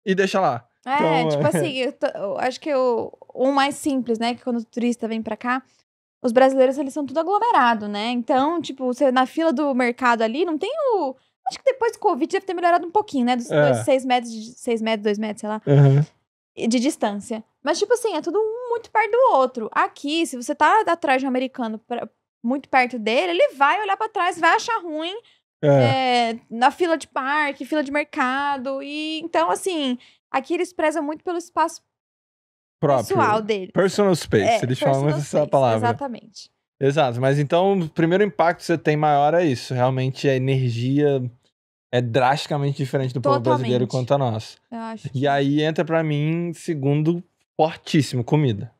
e deixa lá. Então, tipo assim, eu acho que o mais simples, né, que quando o turista vem pra cá, os brasileiros, eles são tudo aglomerado, né? Então, tipo, você na fila do mercado ali, não tem o... Acho que depois do Covid deve ter melhorado um pouquinho, né? Dos 6 metros, 2 metros, sei lá, de distância. Mas, tipo assim, é tudo um muito perto do outro. Aqui, se você tá atrás de um americano muito perto dele, ele vai olhar pra trás, vai achar ruim na fila de parque, fila de mercado. E então, assim... Aqui eles prezam muito pelo espaço próprio, pessoal deles. Personal space, eles falam muito essa palavra. Exatamente. Exato, mas então o primeiro impacto que você tem maior é isso. Realmente a energia é drasticamente diferente do povo brasileiro quanto a nossa. Eu acho E aí entra pra mim, segundo, fortíssimo, comida.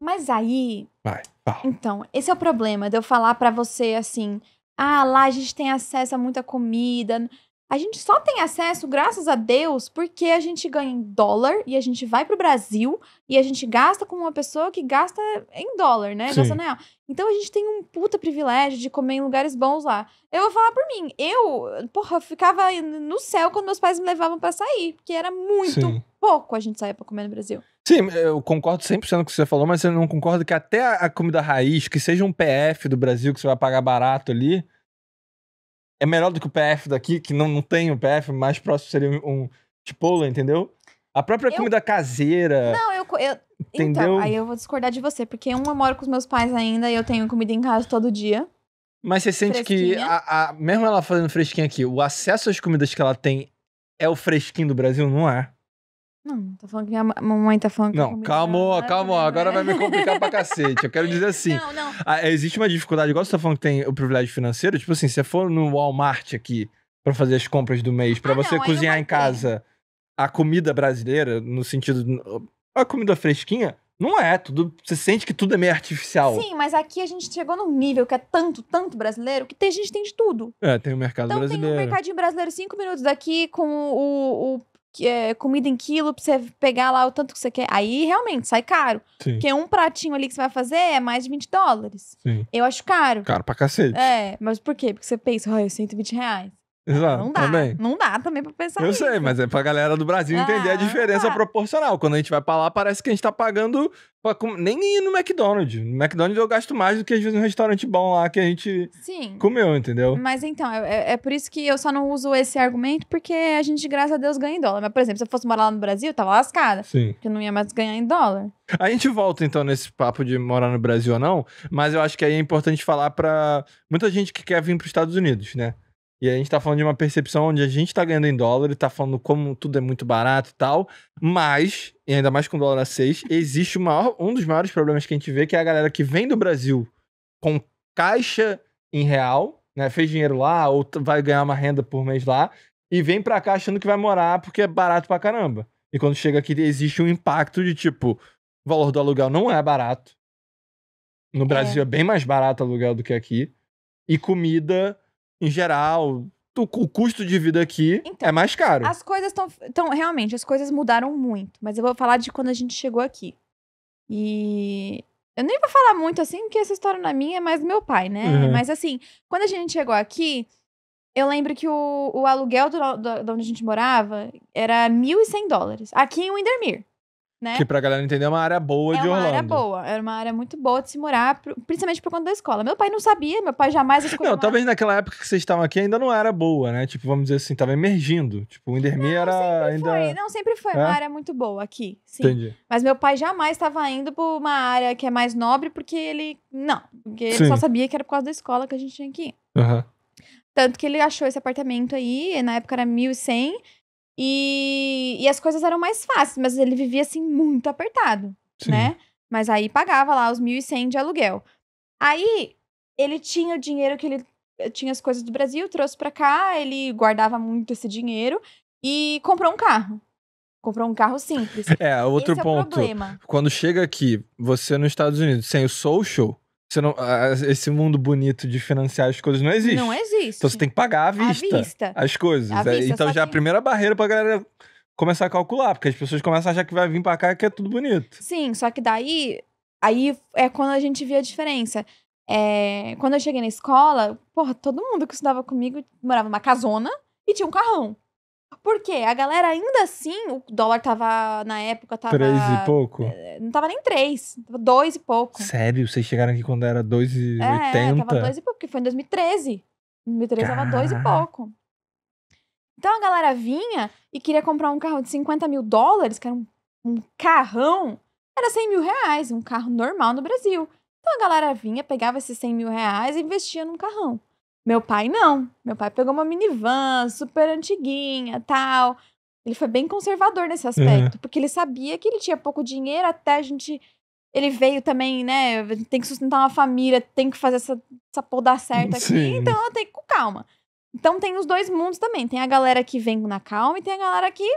Mas aí... Vai, fala. Então, esse é o problema de eu falar pra você assim... Ah, lá a gente tem acesso a muita comida. A gente só tem acesso, graças a Deus, porque a gente ganha em dólar e a gente vai pro Brasil e a gente gasta com uma pessoa que gasta em dólar, né? Sim. Gasta real. Então a gente tem um puta privilégio de comer em lugares bons lá. Eu vou falar por mim. Eu ficava no céu quando meus pais me levavam pra sair, porque era muito Sim. pouco a gente saía pra comer no Brasil. Sim, eu concordo 100% com o que você falou, mas você não concorda que até a comida raiz, que seja um PF do Brasil, que você vai pagar barato ali, é melhor do que o PF daqui, que não tem o PF, mais próximo seria um Chipotle, entendeu? A própria comida caseira... Não, entendeu? Então, aí eu vou discordar de você, porque eu moro com os meus pais ainda e eu tenho comida em casa todo dia. Mas você sente que, mesmo ela fazendo fresquinha aqui, o acesso às comidas que ela tem é o fresquinho do Brasil, não é? Não, tô falando que minha mamãe tá falando que não, calma, agora vai me complicar pra cacete. Eu quero dizer assim, não. Existe uma dificuldade, igual você tá falando que tem o privilégio financeiro, tipo assim, se você for no Walmart aqui pra fazer as compras do mês, pra você cozinhar em casa a comida brasileira, no sentido, a comida fresquinha, não é, você sente que tudo é meio artificial. Sim, mas aqui a gente chegou num nível que é tanto brasileiro, que a gente tem de tudo. Tem o mercado brasileiro. Então tem um mercadinho brasileiro 5 minutos daqui com comida em quilo pra você pegar lá o tanto que você quer. Aí realmente sai caro. Sim. Porque um pratinho ali que você vai fazer é mais de $20. Sim. Eu acho caro. Caro pra cacete. Mas por quê? Porque você pensa, é R$120. Exato, não dá, também. Não dá também pra pensar isso. Eu sei, mas é pra galera do Brasil entender a diferença proporcional. Quando a gente vai pra lá, parece que a gente tá pagando nem ir no McDonald's. No McDonald's eu gasto mais do que às vezes um restaurante bom lá que a gente comeu, entendeu? Mas então, é por isso que eu só não uso esse argumento, porque a gente, graças a Deus, ganha em dólar. Mas, por exemplo, se eu fosse morar lá no Brasil, eu tava lascada. Sim. Porque eu não ia mais ganhar em dólar. A gente volta, então, nesse papo de morar no Brasil ou não, mas eu acho que aí é importante falar pra muita gente que quer vir pros Estados Unidos, né? E a gente tá falando de uma percepção onde a gente tá ganhando em dólar e tá falando como tudo é muito barato e tal, mas, e ainda mais com dólar a 6, existe um dos maiores problemas que a gente vê, que é a galera que vem do Brasil com caixa em real, né, fez dinheiro lá ou vai ganhar uma renda por mês lá, e vem pra cá achando que vai morar porque é barato pra caramba. E quando chega aqui existe um impacto de tipo, o valor do aluguel não é barato. No Brasil é bem mais barato o aluguel do que aqui. E comida... em geral, o custo de vida aqui é mais caro. As coisas estão... Realmente, as coisas mudaram muito. Mas eu vou falar de quando a gente chegou aqui. E... eu nem vou falar muito assim, porque essa história não é minha, é mais do meu pai, né? Uhum. Mas assim, quando a gente chegou aqui, eu lembro que o aluguel de onde a gente morava era $1.100. Aqui em Windermere. Né? Que pra galera entender é uma área boa de Orlando. É uma área boa. Era uma área muito boa de se morar, principalmente por conta da escola. Meu pai não sabia, meu pai jamais escolheu. Não, talvez naquela época que vocês estavam aqui ainda não era boa, né? Tipo, vamos dizer assim, tava emergindo. Tipo, o Windermere era ainda... sempre foi uma área muito boa aqui, sim. Entendi. Mas meu pai jamais estava indo por uma área que é mais nobre, porque ele... Não, porque ele só sabia que era por causa da escola que a gente tinha que ir. Uhum. Tanto que ele achou esse apartamento aí, na época era 1.100, e as coisas eram mais fáceis, mas ele vivia, assim, muito apertado, né? Mas aí pagava lá os 1.100 de aluguel. Aí, ele tinha o dinheiro que ele... tinha as coisas do Brasil, trouxe pra cá, ele guardava muito esse dinheiro e comprou um carro. Comprou um carro simples. Outro esse ponto. É o problema. Quando chega aqui, você nos Estados Unidos, sem o social... Você não, esse mundo bonito de financiar as coisas não existe. Não existe. Então você tem que pagar à vista. As coisas. Então já é a primeira barreira pra galera começar a calcular, porque as pessoas começam a achar que vai vir pra cá que é tudo bonito. Sim, só que daí aí é quando a gente via a diferença. Quando eu cheguei na escola, porra, todo mundo que estudava comigo morava numa casona e tinha um carrão. Por quê? A galera ainda assim, o dólar tava, na época, tava... 3 e pouco? Não tava nem 3, tava 2 e pouco. Sério? Vocês chegaram aqui quando era 2,80? Tava 2 e pouco, porque foi em 2013. Em 2013 tava 2 e pouco. Então a galera vinha e queria comprar um carro de $50 mil, que era um carrão, era R$100 mil, um carro normal no Brasil. Então a galera vinha, pegava esses R$100 mil e investia num carrão. Meu pai não. Meu pai pegou uma minivan super antiguinha, tal. Ele foi bem conservador nesse aspecto, porque ele sabia que ele tinha pouco dinheiro até a gente ele veio também, né? Tem que sustentar uma família, tem que fazer essa porra dar certo aqui. Sim. Então eu tenho que ir com calma. Então tem os dois mundos também. Tem a galera que vem na calma e tem a galera que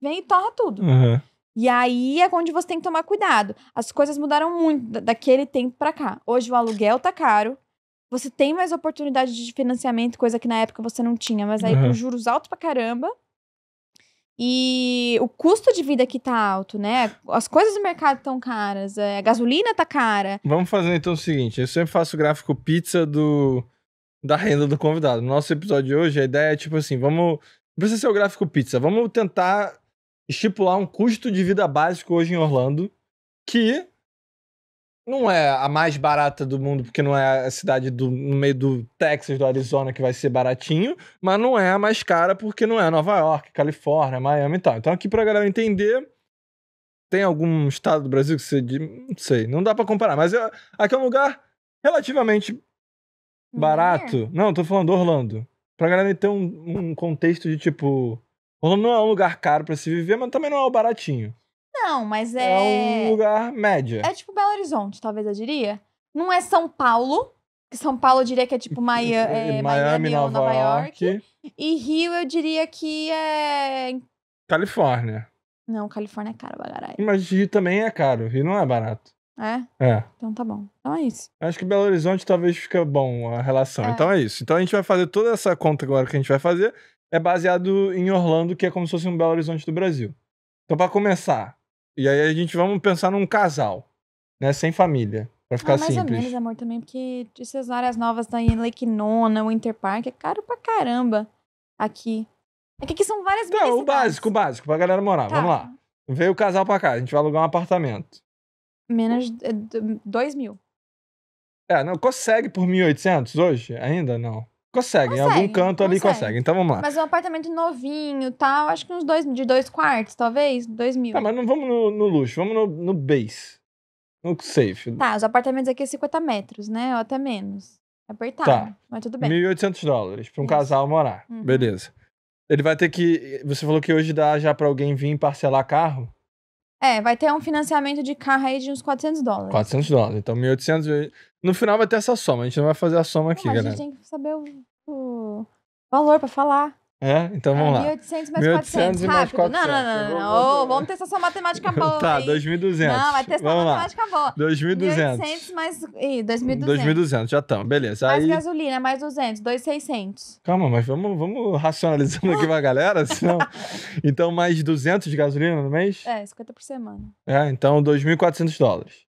vem e torra tudo. Uhum. E aí é onde você tem que tomar cuidado. As coisas mudaram muito daquele tempo pra cá. Hoje o aluguel tá caro. Você tem mais oportunidade de financiamento, coisa que na época você não tinha. Mas aí com juros altos pra caramba. E o custo de vida aqui tá alto, né? As coisas do mercado estão caras. A gasolina tá cara. Vamos fazer então o seguinte. Eu sempre faço o gráfico pizza da renda do convidado. No nosso episódio de hoje, a ideia é tipo assim, não precisa ser o gráfico pizza. Vamos tentar estipular um custo de vida básico hoje em Orlando, que não é a mais barata do mundo, porque não é a cidade no meio do Texas, do Arizona, que vai ser baratinho, mas não é a mais cara, porque não é Nova York, Califórnia, Miami e tal. Então aqui pra galera entender, tem algum estado do Brasil que você... Não sei, não dá pra comparar, mas aqui é um lugar relativamente barato. Não, tô falando Orlando. Pra galera ter um contexto de tipo... Orlando não é um lugar caro pra se viver, mas também não é o baratinho. Não, mas é um lugar média. É tipo Belo Horizonte, talvez eu diria. Não é São Paulo, que São Paulo eu diria que é tipo Miami ou Nova York. E Rio eu diria que é... Califórnia. Não, Califórnia é caro, bagaralho. Mas Rio também é caro, Rio não é barato. É? É. Então tá bom. Então é isso. Acho que Belo Horizonte talvez fica bom a relação. Então é isso. Então a gente vai fazer toda essa conta agora que a gente vai fazer. É baseado em Orlando, que é como se fosse um Belo Horizonte do Brasil. Então pra começar, e aí vamos pensar num casal, né? Sem família, pra ficar simples. Mais ou menos, amor, também, porque essas áreas novas tá em Lake Nona, Winter Park, é caro pra caramba aqui. É que aqui são várias Não, o básico pra galera morar. Tá. Vamos lá. Veio o casal pra cá, a gente vai alugar um apartamento. Menos 2 mil. Não, consegue por 1.800 hoje? Ainda não. Consegue, em algum canto ali consegue. Então vamos lá. Mas um apartamento novinho e tal, acho que uns 2 quartos, talvez, 2 mil. Tá, mas não vamos no luxo, vamos no base. No safe. Tá, os apartamentos aqui é 50 metros, né? Ou até menos. Apertado, tá. Mas tudo bem. $1.800 pra um casal morar. Beleza. Ele vai ter que... Você falou que hoje dá já pra alguém vir parcelar carro? Vai ter um financiamento de carro aí de uns $400. $400. Então, 1.800... No final vai ter essa soma. A gente não vai fazer a soma aqui, galera. A gente tem que saber o valor pra falar. Então vamos lá. 1.800 mais 400, rápido. 400. Não. Vamos ter essa matemática boa. Tá, 2.200. Não, vai ter essa matemática boa. 2.200. 1.800 mais... 2.200. 2.200, já estamos, beleza. Mais gasolina, mais 200, 2.600. Calma, mas vamos racionalizando aqui pra galera, senão... Então, mais 200 de gasolina no mês? 50 por semana. Então $2.400.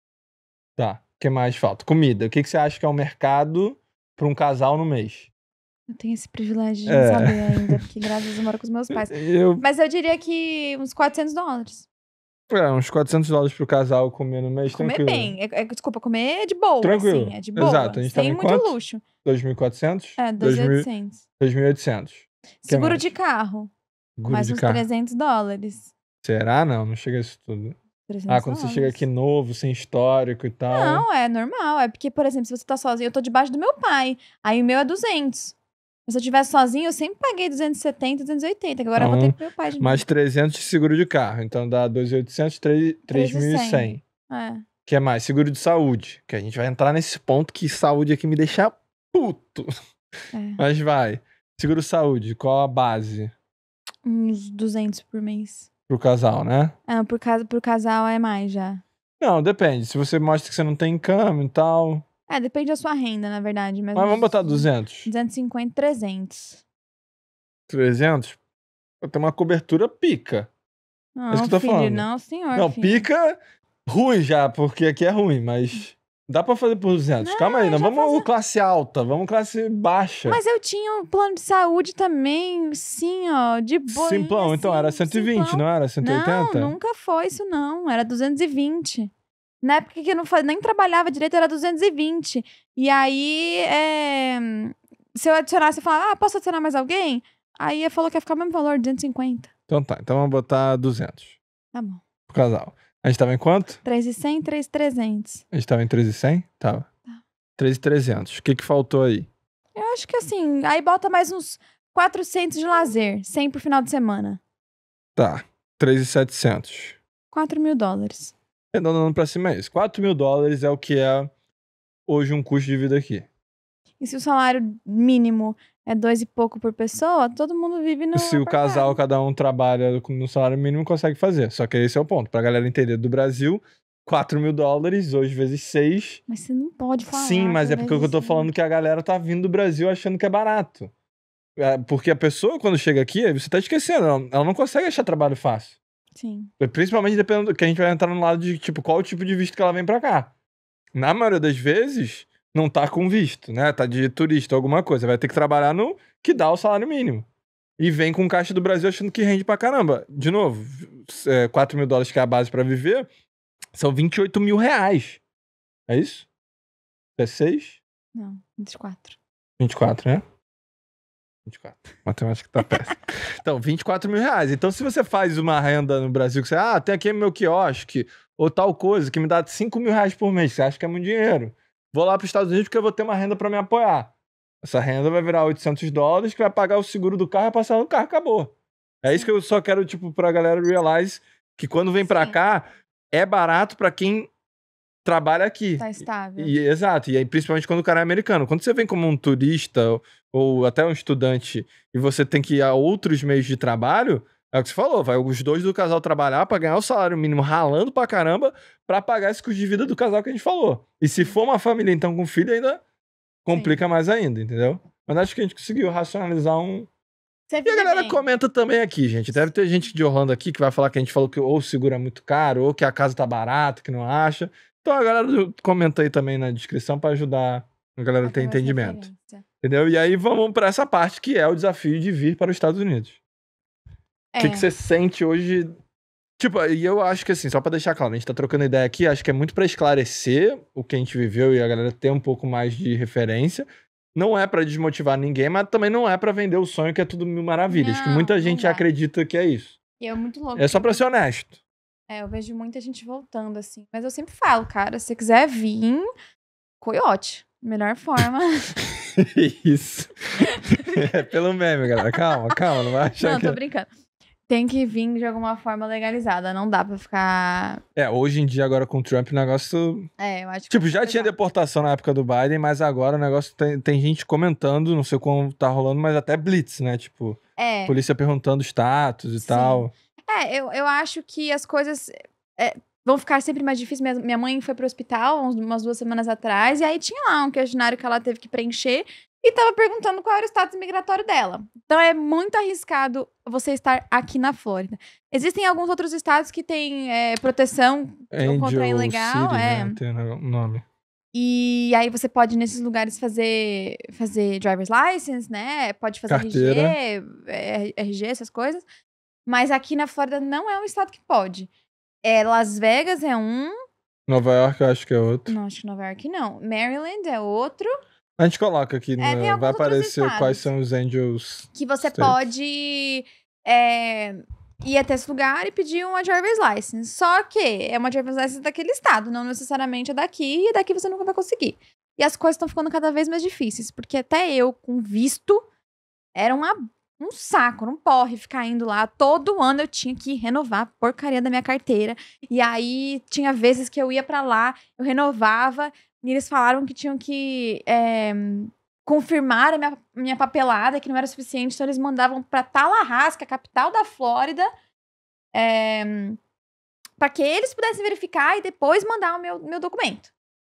Tá, o que mais falta? Comida. O que você acha que é o mercado pra um casal no mês? Eu tenho esse privilégio de não saber ainda, porque graças a Deus eu moro com os meus pais. Mas eu diria que uns $400. Uns $400 pro casal comer no mês, comer tranquilo. Bem. Desculpa, comer de boa, tranquilo. Assim, é de boa. Exato, a gente sem tá muito quanto? luxo. 2.400? 2.800. 2.800. Seguro de carro. Mais uns $300. Será? Não chega a isso tudo. Quando você chega aqui novo, sem histórico e tal. Não, é normal. É porque, por exemplo, se você tá sozinho, eu tô debaixo do meu pai. Aí o meu é 200. Mas se eu tivesse sozinho, eu sempre paguei 270, 280. Agora eu vou ter que meu pai de novo. Mais 300 de seguro de carro. Então dá 2.800, 3.100. Que é mais? Seguro de saúde. Que a gente vai entrar nesse ponto que saúde aqui me deixa puto. Mas vai. Seguro saúde, qual a base? Uns 200 por mês. Pro casal, né? Pro casal é mais já. Não, depende. Se você mostra que você não tem cama e tal... depende da sua renda, na verdade. Mas vamos botar 200. 250, 300. 300? Tem uma cobertura pica. Não, é isso que eu tô falando. Não, senhor. Não, pica ruim já, porque aqui é ruim, mas dá pra fazer por 200. Calma aí, não vamos classe alta, vamos classe baixa. Mas eu tinha um plano de saúde também, sim, ó, de boa. Simplão, então era 120, simplão. Não era 180? Não, nunca foi isso não, era 220. Na época que eu nem trabalhava direito, era 220. E aí, se eu adicionasse, eu falava, posso adicionar mais alguém? Aí ele falou que ia ficar o mesmo valor, 250. Então tá, então vamos botar 200. Tá bom. Pro casal. A gente tava em quanto? 3.100, 3.300. A gente tava em 3.100? Tava. 3.300. O que faltou aí? Eu acho que assim, aí bota mais uns 400 de lazer, 100 pro final de semana. Tá, 3.700. $4.000. Arredondando pra cima é isso. $4.000 é o que é hoje um custo de vida aqui. E se o salário mínimo é 2 e pouco por pessoa, todo mundo vive no Se o casal, cada um trabalha no salário mínimo, consegue fazer. Só que esse é o ponto. Pra galera entender do Brasil, $4.000, hoje vezes 6. Mas você não pode falar. Sim, mas é porque eu tô falando que a galera tá vindo do Brasil achando que é barato. Porque a pessoa, quando chega aqui, você tá esquecendo, ela não consegue achar trabalho fácil. Sim. Principalmente dependendo que a gente vai entrar no lado de, tipo, qual o tipo de visto que ela vem pra cá. Na maioria das vezes, não tá com visto, né? Tá de turista ou alguma coisa. Vai ter que trabalhar no que dá o salário mínimo. E vem com caixa do Brasil achando que rende pra caramba. De novo, $4.000 que é a base pra viver, são R$28 mil. É isso? É 6? Não, 24. 24, né? 24. Matemática tá péssima. Então, R$24 mil. Então, se você faz uma renda no Brasil, que você, tem aqui meu quiosque, ou tal coisa, que me dá R$5 mil por mês, você acha que é muito dinheiro. Vou lá pros Estados Unidos porque eu vou ter uma renda pra me apoiar. Essa renda vai virar $800, que vai pagar o seguro do carro e passar no carro, acabou. É isso que eu só quero, tipo, pra galera realize que quando vem pra cá, é barato pra quem trabalha aqui. Tá estável. Exato. E aí, principalmente quando o cara é americano. Quando você vem como um turista ou até um estudante e você tem que ir a outros meios de trabalho, é o que você falou, vai os dois do casal trabalhar pra ganhar o salário mínimo ralando pra caramba pra pagar esse custo de vida do casal que a gente falou. E se for uma família, então, com filho, ainda complica mais ainda, entendeu? Mas acho que a gente conseguiu racionalizar um... E a galera comenta também aqui, gente. Deve ter gente de Orlando aqui que vai falar que a gente falou que ou o seguro é muito caro, ou que a casa tá barata, que não acha. Então a galera comenta aí também na descrição pra ajudar a galera a ter entendimento. Entendeu? E aí vamos pra essa parte que é o desafio de vir para os Estados Unidos. O que você sente hoje? Tipo, e eu acho que assim, só pra deixar claro, a gente tá trocando ideia aqui, acho que é muito pra esclarecer o que a gente viveu e a galera ter um pouco mais de referência. Não é pra desmotivar ninguém, mas também não é pra vender o sonho que é tudo mil maravilhas, que muita gente acredita que é isso. E é muito louco. É só pra ser honesto. Eu vejo muita gente voltando, assim. Mas eu sempre falo, cara, se você quiser vir, coiote. Melhor forma. Isso. É pelo meme, galera. Calma, não vai achar Não, tô brincando. Tem que vir de alguma forma legalizada, não dá pra ficar... Hoje em dia, agora com o Trump, o negócio... eu acho que... Tipo, já tinha deportação na época do Biden, mas agora o negócio tem gente comentando, não sei como tá rolando, mas até blitz, né? Tipo, polícia perguntando status e tal. Eu acho que as coisas vão ficar sempre mais difíceis. Minha mãe foi pro hospital umas 2 semanas atrás, e aí tinha lá um questionário que ela teve que preencher, e tava perguntando qual era o status migratório dela. Então é muito arriscado você estar aqui na Flórida. Existem alguns outros estados que têm proteção contra ilegal. City, né? Tem o nome. E aí você pode, nesses lugares, fazer driver's license, né? Pode fazer carteira. RG, essas coisas. Mas aqui na Flórida não é um estado que pode. Las Vegas é um. Nova York eu acho que é outro. Não, acho que Nova York não. Maryland é outro. A gente coloca aqui, vai aparecer quais são os Angels. Que você pode ir até esse lugar e pedir uma driver's license. Só que é uma driver's license daquele estado, não necessariamente é daqui, e daqui você nunca vai conseguir. E as coisas estão ficando cada vez mais difíceis, porque até eu, com visto, era um saco, um porre ficar indo lá. Todo ano eu tinha que renovar a porcaria da minha carteira. E aí, tinha vezes que eu ia pra lá, eu renovava, e eles falaram que tinham que confirmar a minha papelada, que não era suficiente. Então, eles mandavam pra Tallahassee, a capital da Flórida, pra que eles pudessem verificar e depois mandar o meu documento.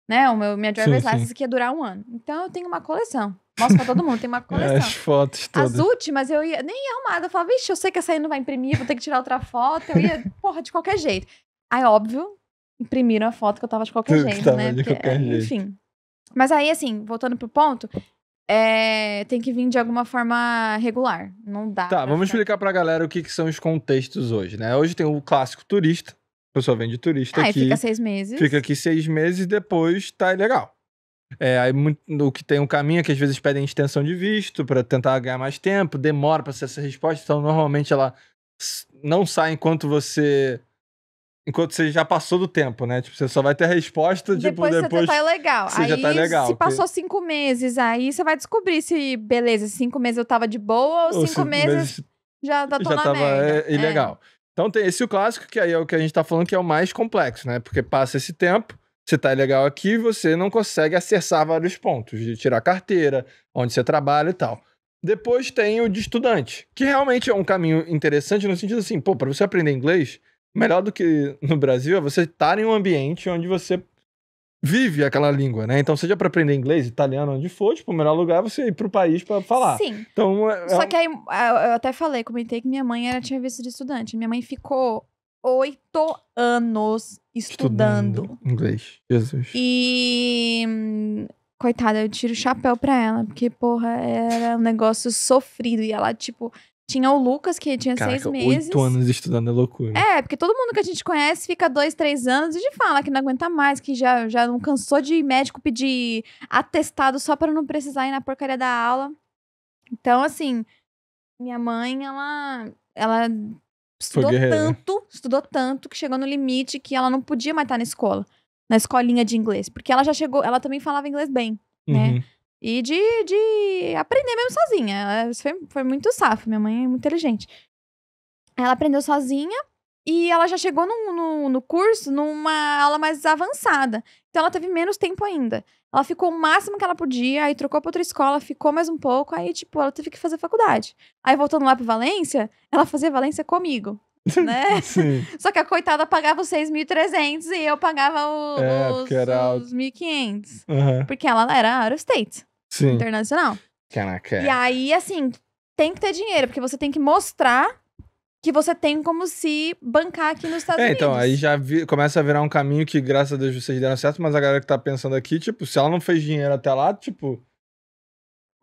Né? Minha driver's license, que ia durar 1 ano. Então, eu tenho uma coleção. Mostra pra todo mundo, tem uma coleção. As fotos todas. As últimas, eu ia nem ia arrumada. Eu falava, vixe, eu sei que essa aí não vai imprimir, vou ter que tirar outra foto. Eu ia, de qualquer jeito. Aí, óbvio, imprimiram a foto que eu tava de qualquer jeito, né? De qualquer jeito. Enfim. Mas aí, assim, voltando pro ponto, tem que vir de alguma forma regular. Não dá. Tá, vamos explicar pra galera o que são os contextos hoje, né? Hoje tem o clássico turista. A pessoa vem de turista aqui. Fica 6 meses. Fica aqui 6 meses e depois tá ilegal. Aí o que tem um caminho é que às vezes pedem extensão de visto pra tentar ganhar mais tempo, demora pra ser essa resposta, então normalmente ela não sai enquanto você já passou do tempo, né? Tipo, você só vai ter a resposta, depois você tá ilegal. Você aí, já tá ilegal. Se passou 5 meses, aí você vai descobrir se, beleza, 5 meses eu tava de boa ou 5 meses já tô na merda. Ilegal. Então tem esse o clássico, que aí é o que a gente tá falando que é o mais complexo, né? Porque passa esse tempo, você tá ilegal aqui, você não consegue acessar vários pontos, de tirar carteira, onde você trabalha e tal. Depois tem o de estudante, que realmente é um caminho interessante no sentido assim, pô, pra você aprender inglês, melhor do que no Brasil é você estar em um ambiente onde você vive aquela língua, né? Então, seja pra aprender inglês, italiano, onde for, tipo, o melhor lugar é você ir pro país pra falar. Sim. Então, Só que aí, eu até comentei que minha mãe tinha visto de estudante. Minha mãe ficou 8 anos estudando inglês. Jesus. E... coitada, eu tiro o chapéu pra ela. Porque, porra, era um negócio sofrido. E ela, tipo... Tinha o Lucas, que tinha 6 meses. 8 anos estudando é loucura. Porque todo mundo que a gente conhece fica 2, 3 anos e fala que não aguenta mais, que já não cansou de médico pedir atestado só pra não precisar ir na porcaria da aula. Então, assim, minha mãe, ela estudou tanto que chegou no limite que ela não podia mais estar na escola, na escolinha de inglês. Porque ela já chegou, ela também falava inglês bem, né? E de aprender mesmo sozinha. Isso foi muito safo. Minha mãe é muito inteligente. Ela aprendeu sozinha e ela já chegou no curso numa aula mais avançada. Então ela teve menos tempo ainda. Ela ficou o máximo que ela podia, aí trocou pra outra escola, ficou mais um pouco, aí, tipo, ela teve que fazer faculdade. Aí voltando lá pra Valência, ela fazia Valência comigo. Né? Sim. Só que a coitada pagava os 6.300 e eu pagava os 1.500. Porque ela era out of state. Sim. Internacional. Caraca. E aí, assim, tem que ter dinheiro, porque você tem que mostrar que você tem como se bancar aqui nos Estados Unidos. Então, aí já começa a virar um caminho que, graças a Deus, vocês deram certo, mas a galera que tá pensando aqui, tipo, se ela não fez dinheiro até lá, tipo,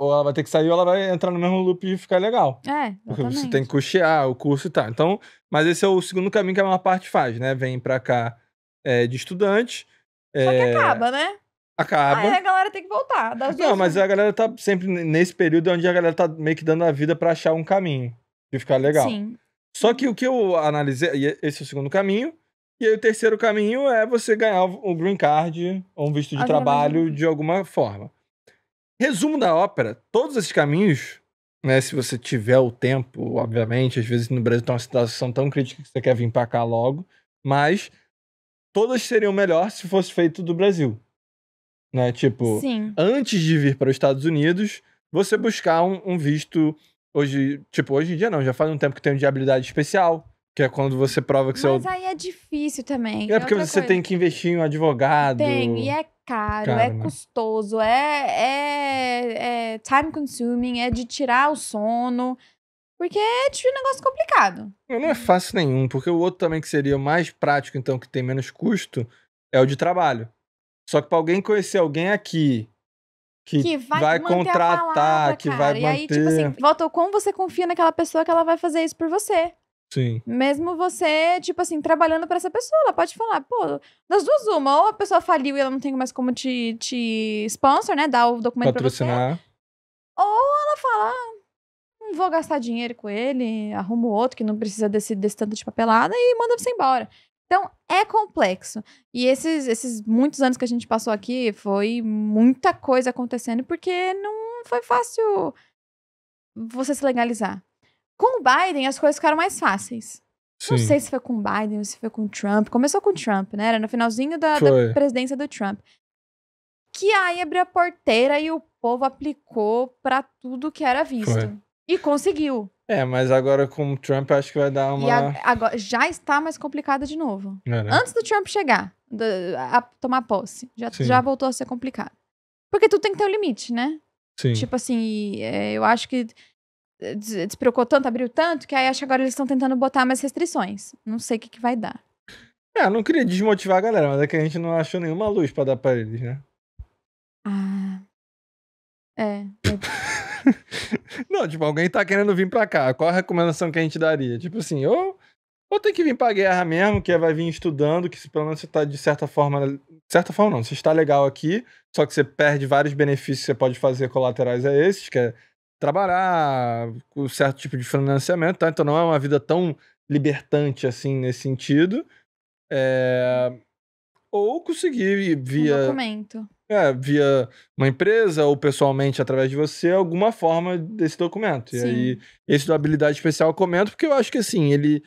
ou ela vai ter que sair ou ela vai entrar no mesmo loop e ficar legal. Porque você tem que custear o curso e tal. Então, mas esse é o segundo caminho que a maior parte faz, né? Vem pra cá de estudante. Só que acaba, né? Acaba. Aí a galera tem que voltar. Não, mas a galera tá sempre nesse período onde a galera tá meio que dando a vida pra achar um caminho de ficar legal. Sim. Só que o que eu analisei, e esse é o segundo caminho, e aí o terceiro caminho é você ganhar o green card ou um visto de trabalho de alguma forma. Resumo da ópera, todos esses caminhos, né, se você tiver o tempo, obviamente, às vezes no Brasil tá uma situação tão crítica que você quer vir pra cá logo, mas todas seriam melhor se fosse feito do Brasil. Né? Tipo, sim, antes de vir para os Estados Unidos, você buscar um visto hoje em dia não, já faz um tempo que tem um de habilidade especial, que é quando você prova que Mas aí é difícil também. É porque você tem que investir em um advogado. Tem, e é caro, é custoso, é time consuming, é de tirar o sono, porque é um negócio complicado. Não é fácil nenhum, porque o outro também que seria o mais prático, então, que tem menos custo, é o de trabalho. Só que pra alguém conhecer alguém aqui que vai contratar, palavra, que cara. vai manter... E aí, tipo assim, volta o como você confia naquela pessoa que ela vai fazer isso por você. Sim. Mesmo você, tipo assim, trabalhando pra essa pessoa, ela pode falar, pô, das duas uma, ou a pessoa faliu e ela não tem mais como te sponsor, né, dar o documento patrocinar. Pra você. Ou ela fala, não vou gastar dinheiro com ele, arrumo outro que não precisa desse tanto de papelada e manda você embora. Então, é complexo. E esses muitos anos que a gente passou aqui, foi muita coisa acontecendo, porque não foi fácil você se legalizar. Com o Biden, as coisas ficaram mais fáceis. Sim. Não sei se foi com o Biden ou se foi com o Trump. Começou com o Trump, né? Era no finalzinho da presidência do Trump. Que aí abriu a porteira e o povo aplicou pra tudo que era visto. Foi. E conseguiu. Mas agora com o Trump acho que vai dar uma... E agora já está mais complicado de novo. Né? Antes do Trump chegar a tomar posse, já voltou a ser complicado. Porque tudo tem que ter um limite, né? Sim. Tipo assim, eu acho que despirocou tanto, abriu tanto, que aí acho que agora eles estão tentando botar mais restrições. Não sei o que vai dar. Não queria desmotivar a galera, mas é que a gente não achou nenhuma luz pra dar pra eles, né? Não, tipo, alguém tá querendo vir pra cá. Qual a recomendação que a gente daria? Tipo assim, ou tem que vir pra guerra mesmo, que vai vir estudando, que pelo menos você tá de certa forma... De certa forma não, você está legal aqui, só que você perde vários benefícios que você pode fazer colaterais a esses, que é trabalhar com certo tipo de financiamento, tá? Então não é uma vida tão libertante assim nesse sentido. Ou conseguir via... Um documento. Via uma empresa ou pessoalmente através de você, alguma forma desse documento. Sim. E aí, esse da habilidade especial eu comento porque eu acho que assim, ele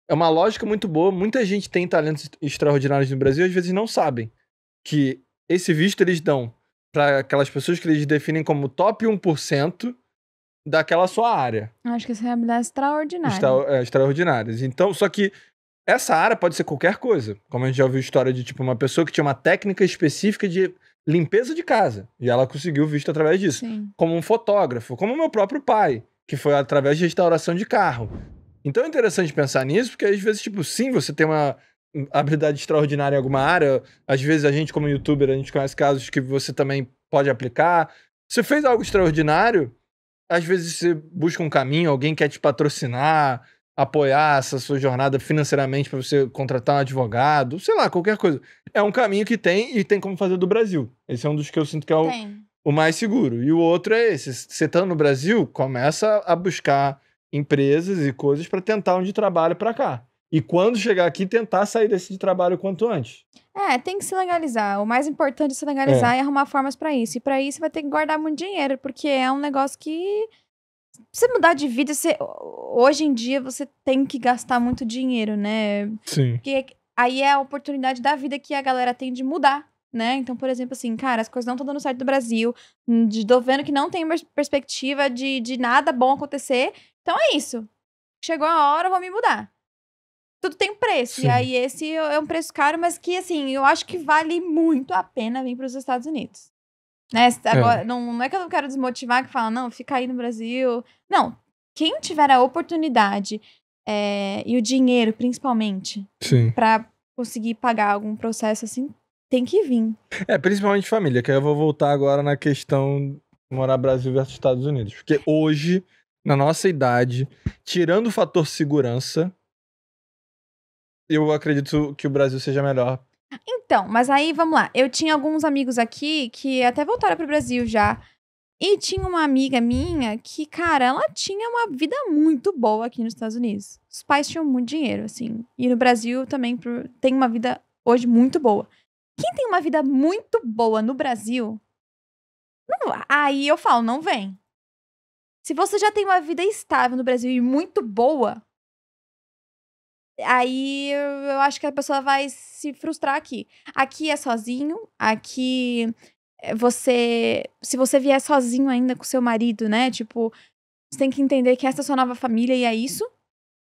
é uma lógica muito boa. Muita gente tem talentos extraordinários no Brasil e às vezes não sabem que esse visto eles dão para aquelas pessoas que eles definem como top 1% daquela sua área. Acho que essa é habilidade extraordinária. Extraordinárias. Então, só que essa área pode ser qualquer coisa. Como a gente já ouviu história de, tipo, uma pessoa que tinha uma técnica específica de limpeza de casa. E ela conseguiu visto através disso. Sim. Como um fotógrafo. Como o meu próprio pai, que foi através de restauração de carro. Então é interessante pensar nisso, porque às vezes, tipo, sim, você tem uma habilidade extraordinária em alguma área. Às vezes a gente, como youtuber, a gente conhece casos que você também pode aplicar. Você fez algo extraordinário, às vezes você busca um caminho, alguém quer te patrocinar, apoiar essa sua jornada financeiramente para você contratar um advogado, sei lá, qualquer coisa. É um caminho que tem e tem como fazer do Brasil. Esse é um dos que eu sinto que é o mais seguro. E o outro é esse. Você estando no Brasil, começa a buscar empresas e coisas para tentar onde trabalho para cá. E quando chegar aqui, tentar sair desse trabalho quanto antes. Tem que se legalizar. O mais importante é se legalizar e arrumar formas pra isso. E pra isso, você vai ter que guardar muito dinheiro, porque é um negócio que... Você mudar de vida, hoje em dia, você tem que gastar muito dinheiro, né? Sim. Porque aí é a oportunidade da vida que a galera tem de mudar, né? Então, por exemplo, assim, cara, as coisas não estão dando certo no Brasil, tô vendo que não tem perspectiva de nada bom acontecer. Então é isso. Chegou a hora, eu vou me mudar. Tudo tem um preço. Sim. E aí esse é um preço caro, mas que, assim, eu acho que vale muito a pena vir para os Estados Unidos. Né? Agora, não é que eu não quero desmotivar, que fala, não, fica aí no Brasil. Não. Quem tiver a oportunidade e o dinheiro, principalmente, para conseguir pagar algum processo assim, tem que vir. Principalmente família, que aí eu vou voltar agora na questão de morar Brasil versus Estados Unidos. Porque hoje, na nossa idade, tirando o fator segurança, eu acredito que o Brasil seja melhor. Então, mas aí, vamos lá. Eu tinha alguns amigos aqui que até voltaram pro Brasil já. E tinha uma amiga minha que, cara, ela tinha uma vida muito boa aqui nos Estados Unidos. Os pais tinham muito dinheiro, assim. E no Brasil também tem uma vida hoje muito boa. Quem tem uma vida muito boa no Brasil, aí eu falo, não vem. Se você já tem uma vida estável no Brasil e muito boa, aí eu acho que a pessoa vai se frustrar aqui. Aqui é sozinho, aqui se você vier sozinho ainda com seu marido, né, tipo, você tem que entender que essa é a sua nova família e é isso.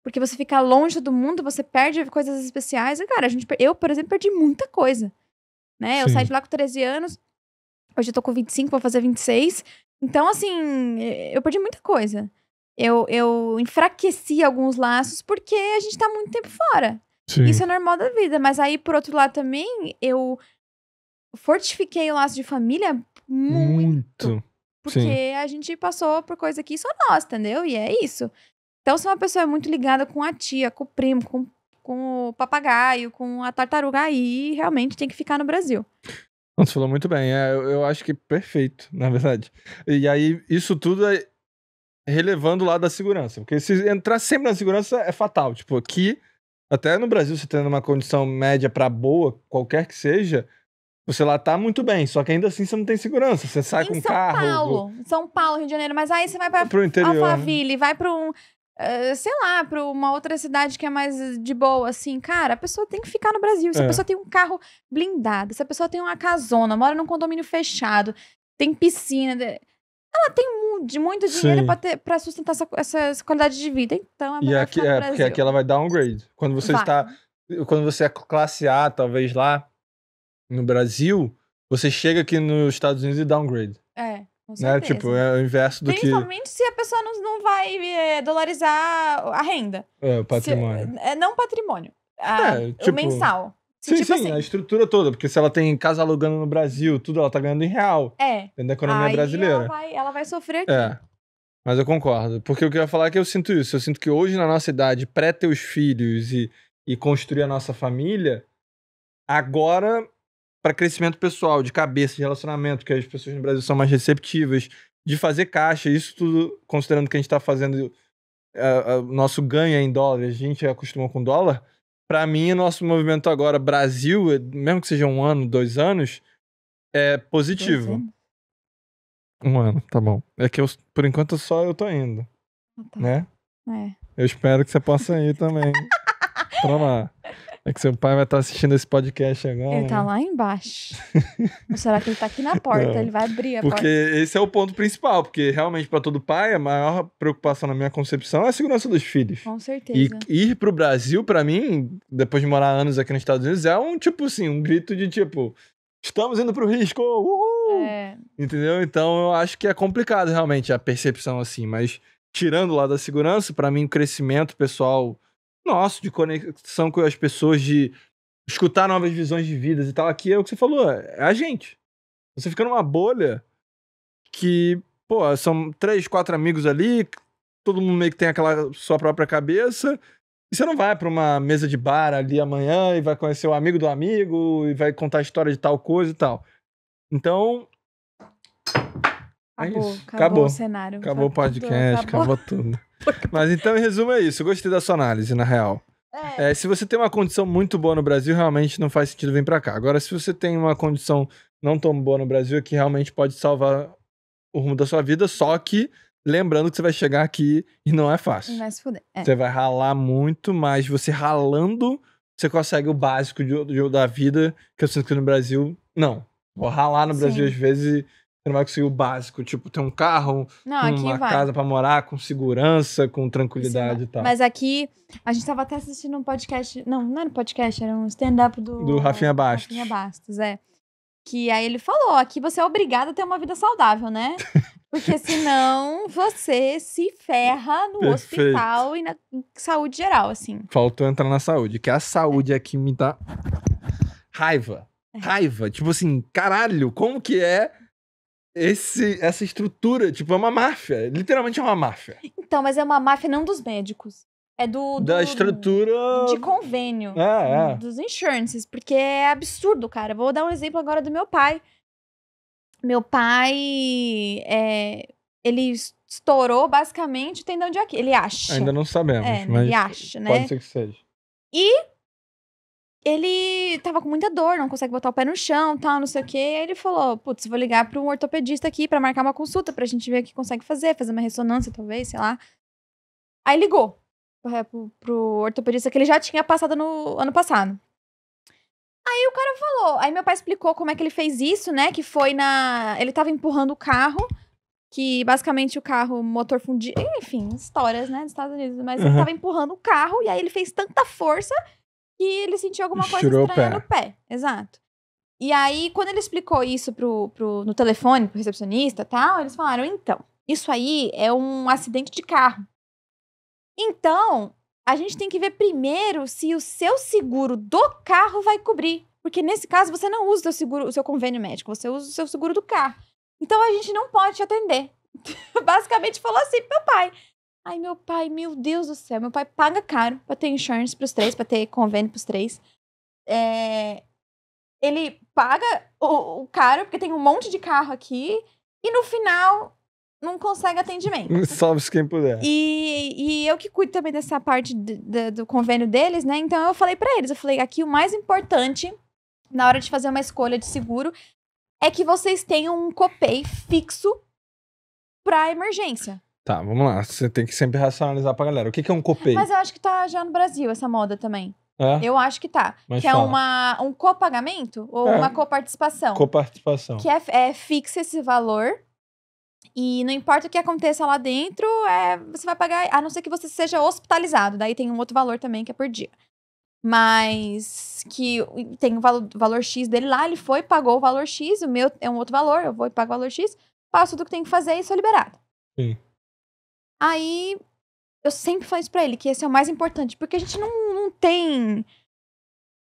Porque você fica longe do mundo, você perde coisas especiais. E, cara, eu, por exemplo, perdi muita coisa, né? Sim. Eu saí de lá com 13 anos, hoje eu tô com 25, vou fazer 26. Então, assim, eu perdi muita coisa. Eu enfraqueci alguns laços porque a gente tá muito tempo fora. Sim. Isso é normal da vida. Mas aí, por outro lado, também, eu fortifiquei o laço de família muito. Porque a gente passou por coisa aqui só nós, entendeu? E é isso. Então, se uma pessoa é muito ligada com a tia, com o primo, com o papagaio, com a tartaruga, aí realmente tem que ficar no Brasil. Você falou muito bem. Eu acho que perfeito, na verdade. E aí, isso tudo é relevando o lado da segurança. Porque se entrar sempre na segurança é fatal. Tipo, aqui, até no Brasil, você tendo uma condição média pra boa, qualquer que seja, você lá tá muito bem. Só que ainda assim você não tem segurança. Você sai com carro. São Paulo, Rio de Janeiro. Mas aí você vai pro interior, Alphaville, vai pra sei lá, pra uma outra cidade que é mais de boa, assim. Cara, a pessoa tem que ficar no Brasil. Se a pessoa tem um carro blindado, se a pessoa tem uma casona, mora num condomínio fechado, tem piscina, ela tem muito dinheiro pra sustentar essa qualidade de vida. Então, é melhor ficar no Brasil. Porque aqui ela vai downgrade. Quando você quando você é classe A, talvez lá no Brasil, você chega aqui nos Estados Unidos e downgrade. Com certeza. Né? Tipo, é o inverso do Principalmente se a pessoa não vai dolarizar a renda. O patrimônio. Não patrimônio. Tipo, o mensal. Sim, tipo assim, a estrutura toda. Porque se ela tem casa alugando no Brasil, tudo, ela tá ganhando em real. Dentro da economia brasileira. Ela vai sofrer aqui. Mas eu concordo. Porque o que eu ia falar é que eu sinto isso. Eu sinto que hoje, na nossa idade, ter os filhos e construir a nossa família, agora, para crescimento pessoal, de cabeça, de relacionamento, que as pessoas no Brasil são mais receptivas, de fazer caixa, isso tudo, considerando que a gente tá fazendo nosso ganho em dólar, a gente acostumou com dólar. Pra mim, nosso movimento agora, Brasil, mesmo que seja 1 ano, 2 anos, é positivo. 1 ano, tá bom. É que por enquanto só eu tô indo. Né? Eu espero que você possa ir também. Pra lá. É que seu pai vai estar assistindo esse podcast agora. Ele tá lá embaixo. Ou será que ele tá aqui na porta? Não. Ele vai abrir a Porque porta. esse é o ponto principal. Porque realmente, pra todo pai, a maior preocupação na minha concepção é a segurança dos filhos. Com E certeza. ir pro Brasil, pra mim, depois de morar anos aqui nos Estados Unidos, é um tipo assim, um grito de tipo, estamos indo pro risco, uhul! É, Entendeu? Então eu acho que é complicado realmente a percepção assim, mas tirando lá da segurança, pra mim o crescimento pessoal nosso, de conexão com as pessoas, de escutar novas visões de vidas e tal, aqui é o que você falou, é a gente. Você fica numa bolha que, pô, são 3, 4 amigos ali, todo mundo meio que tem aquela sua própria cabeça, e você não vai pra uma mesa de bar ali amanhã e vai conhecer o amigo do amigo e vai contar a história de tal coisa e tal. Então, acabou o cenário. acabou o podcast, acabou tudo. Mas então, em resumo, é isso. Eu gostei da sua análise, na real. Se você tem uma condição muito boa no Brasil, realmente não faz sentido vir pra cá. Agora, se você tem uma condição não tão boa no Brasil, é que realmente pode salvar o rumo da sua vida, só que lembrando que você vai chegar aqui e não é fácil. Vai se fuder. Você vai ralar muito, mas você ralando, você consegue o básico da vida, que eu sinto que no Brasil, não. Vou ralar no Brasil às vezes você não vai conseguir o básico, tipo, ter um carro, uma casa pra morar, com segurança, com tranquilidade e tal. Mas aqui, a gente tava até assistindo um podcast, não era um podcast, era um stand-up do Rafinha Bastos. Rafinha Bastos, que aí ele falou, aqui você é obrigado a ter uma vida saudável, né? Porque senão você se ferra no hospital e na saúde geral, assim. Faltou entrar na saúde, que a saúde aqui me dá raiva. Raiva. Tipo assim, caralho, como que é essa estrutura? Tipo, é uma máfia. Literalmente é uma máfia. Então, mas é uma máfia não dos médicos. É da estrutura de convênio. Dos insurances. Porque é absurdo, cara. Vou dar um exemplo agora do meu pai. Meu pai, ele estourou basicamente o tendão de Aquiles. Ele acha. Ainda não sabemos, mas ele acha, né? Pode ser que seja. E ele tava com muita dor, não consegue botar o pé no chão, tal, não sei o quê. Aí ele falou, putz, vou ligar pra um ortopedista aqui pra marcar uma consulta pra gente ver o que consegue fazer uma ressonância, talvez, sei lá. Aí ligou pro ortopedista que ele já tinha passado no ano passado. Aí o cara falou, aí meu pai explicou como é que ele fez isso, né, que foi ele tava empurrando o carro, que basicamente o carro, motor fundido, enfim, histórias, né, dos Estados Unidos, mas ele tava empurrando o carro e aí ele fez tanta força que ele sentiu alguma coisa estranha no pé. Exato. E aí, quando ele explicou isso no telefone, pro recepcionista e tal, eles falaram, então, isso aí é um acidente de carro. Então, a gente tem que ver primeiro se o seu seguro do carro vai cobrir. Porque nesse caso, você não usa o seu convênio médico, você usa o seu seguro do carro. Então, a gente não pode te atender. Basicamente, falou assim pro meu pai. Ai, meu pai, meu Deus do céu. Meu pai paga caro pra ter insurance pros 3, pra ter convênio pros 3. Ele paga o caro, porque tem um monte de carro aqui. E no final, não consegue atendimento. Salve-se quem puder. E eu que cuido também dessa parte do convênio deles, né? Então, eu falei pra eles. Eu falei, aqui o mais importante, na hora de fazer uma escolha de seguro, é que vocês tenham um copay fixo pra emergência. Tá, vamos lá. Você tem que sempre racionalizar pra galera. O que é um copay? Mas eu acho que tá já no Brasil essa moda também. Eu acho que tá. Mas que fala. É um copagamento ou uma coparticipação. Coparticipação. Que é fixa esse valor. E não importa o que aconteça lá dentro, você vai pagar, a não ser que você seja hospitalizado. Daí tem um outro valor também que é por dia. Mas que tem o valor X dele lá, ele foi, pagou o valor X, o meu é um outro valor, eu vou e pago o valor X, faço tudo que tem que fazer e sou liberado. Sim. Aí, eu sempre falo isso pra ele, que esse é o mais importante, porque a gente não tem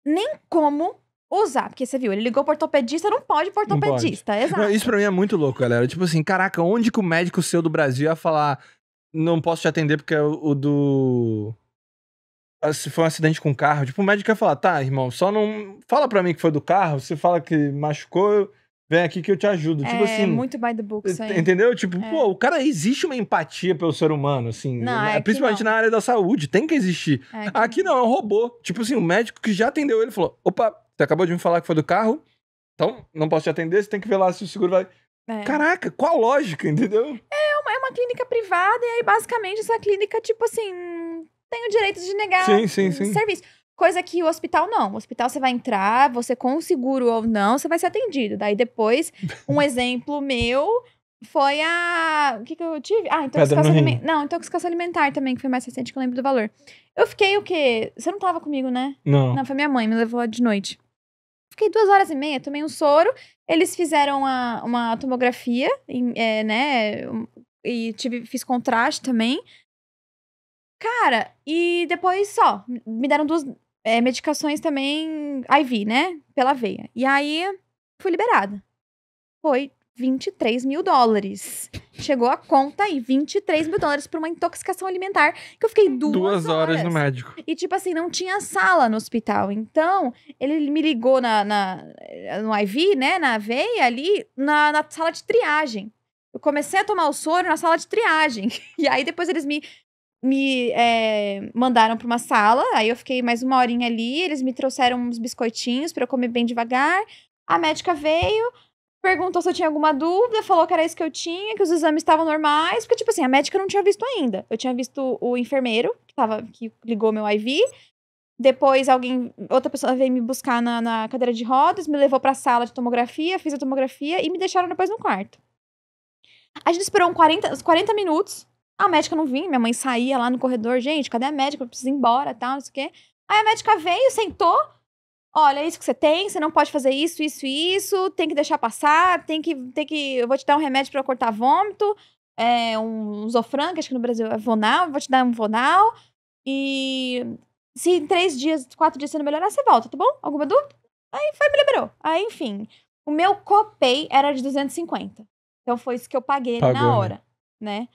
nem como usar, porque você viu, ele ligou pro ortopedista, não pode pro ortopedista, exato. Isso pra mim é muito louco, galera. Tipo assim, caraca, onde que o médico seu do Brasil ia falar, não posso te atender porque é o do... Se foi um acidente com o carro, tipo, o médico ia falar, tá, irmão, só não... Fala pra mim que foi do carro, você fala que machucou, vem aqui que eu te ajudo. Tipo assim... muito by the book isso aí. Entendeu? Tipo, pô, o cara, existe uma empatia pelo ser humano, assim. Não, principalmente na área da saúde, tem que existir. Aqui não, é um robô. Tipo assim, o médico que já atendeu ele falou, opa, você acabou de me falar que foi do carro, então não posso te atender, você tem que ver lá se o seguro vai... Caraca, qual a lógica, entendeu? É uma clínica privada e aí basicamente essa clínica, tipo assim, tem o direito de negar sim. serviço. Coisa que o hospital não. O hospital você vai entrar, você com seguro ou não, você vai ser atendido. Daí depois, um exemplo meu foi o que eu tive? Intoxicação alimentar. Não, intoxicação alimentar também, que foi mais recente, que eu lembro do valor. Eu fiquei o quê? Você não tava comigo, né? Não. Não, foi minha mãe, me levou de noite. Fiquei 2h30, tomei um soro. Eles fizeram uma tomografia, né? E fiz contraste também. Cara, e depois só. Me deram 2 medicações também IV, né? Pela veia. E aí, fui liberada. Foi $23 mil. Chegou a conta aí, $23 mil por uma intoxicação alimentar, que eu fiquei 2 horas no médico. E tipo assim, não tinha sala no hospital. Então, ele me ligou no IV, né, na veia ali, na sala de triagem. Eu comecei a tomar o soro na sala de triagem. E aí depois eles me mandaram pra uma sala, aí eu fiquei mais 1 horinha ali, eles me trouxeram uns biscoitinhos pra eu comer bem devagar. A médica veio, perguntou se eu tinha alguma dúvida, falou que era isso que eu tinha, que os exames estavam normais, porque, tipo assim, a médica não tinha visto ainda. Eu tinha visto o enfermeiro, que ligou meu IV. Depois outra pessoa veio me buscar na cadeira de rodas, me levou pra sala de tomografia, fiz a tomografia e me deixaram depois no quarto. A gente esperou uns 40 minutos, a médica não vinha, minha mãe saía lá no corredor, gente, cadê a médica? Eu preciso ir embora, tal, não sei o quê. Aí a médica veio, sentou, olha, é isso que você não pode fazer isso, isso e isso, tem que deixar passar, eu vou te dar um remédio pra cortar vômito, um Zofran, que acho que no Brasil é Vonal, vou te dar um Vonal, e se em 3 dias, 4 dias você não melhorar, você volta, tá bom? Alguma dúvida? Aí me liberou. Aí, enfim, o meu copay era de 250. Então foi isso que eu paguei ali na hora, né?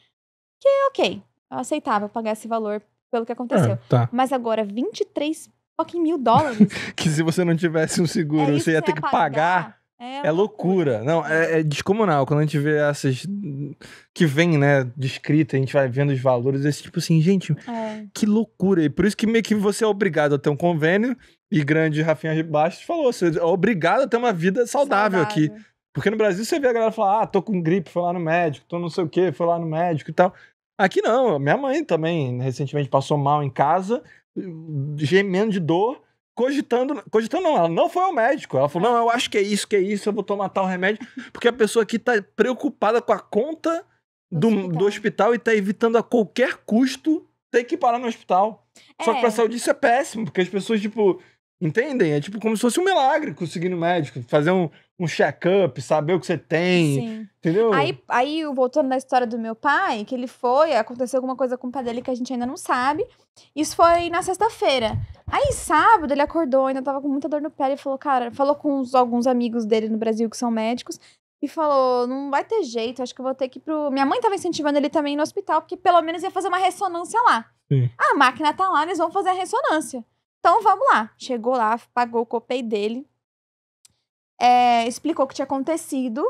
Que ok, eu aceitava pagar esse valor pelo que aconteceu. Tá. Mas agora, $23 mil. Que se você não tivesse um seguro, você ia ter que pagar. É loucura. Não, é descomunal. Quando a gente vê essas que vem, né, descrita, a gente vai vendo os valores, esse tipo assim, gente, que loucura. E por isso que meio que você é obrigado a ter um convênio, e grande Rafinha Bastos falou, você é obrigado a ter uma vida saudável aqui. Porque no Brasil você vê a galera falar, tô com gripe, foi lá no médico, tô não sei o quê, foi lá no médico e tal. Aqui não, minha mãe também recentemente passou mal em casa, gemendo de dor, cogitando não, ela não foi ao médico. Ela falou, não, eu acho que é isso, eu vou tomar tal remédio. Porque a pessoa aqui tá preocupada com a conta do hospital e tá evitando a qualquer custo ter que parar no hospital. Só que pra saúde isso é péssimo, porque as pessoas, tipo, entendem? É tipo como se fosse um milagre conseguir no médico, fazer um check-up, saber o que você tem, Sim. entendeu? Aí, voltando na história do meu pai, que ele aconteceu alguma coisa com o pai dele que a gente ainda não sabe. Isso foi na sexta-feira. Aí, sábado, ele acordou, ainda tava com muita dor no pé, e falou com alguns amigos dele no Brasil que são médicos, e falou, não vai ter jeito, acho que eu vou ter que ir Minha mãe tava incentivando ele também no hospital, porque pelo menos ia fazer uma ressonância lá. Sim. A máquina tá lá, eles vão fazer a ressonância. Então, vamos lá. Chegou lá, pagou o copay dele, explicou o que tinha acontecido,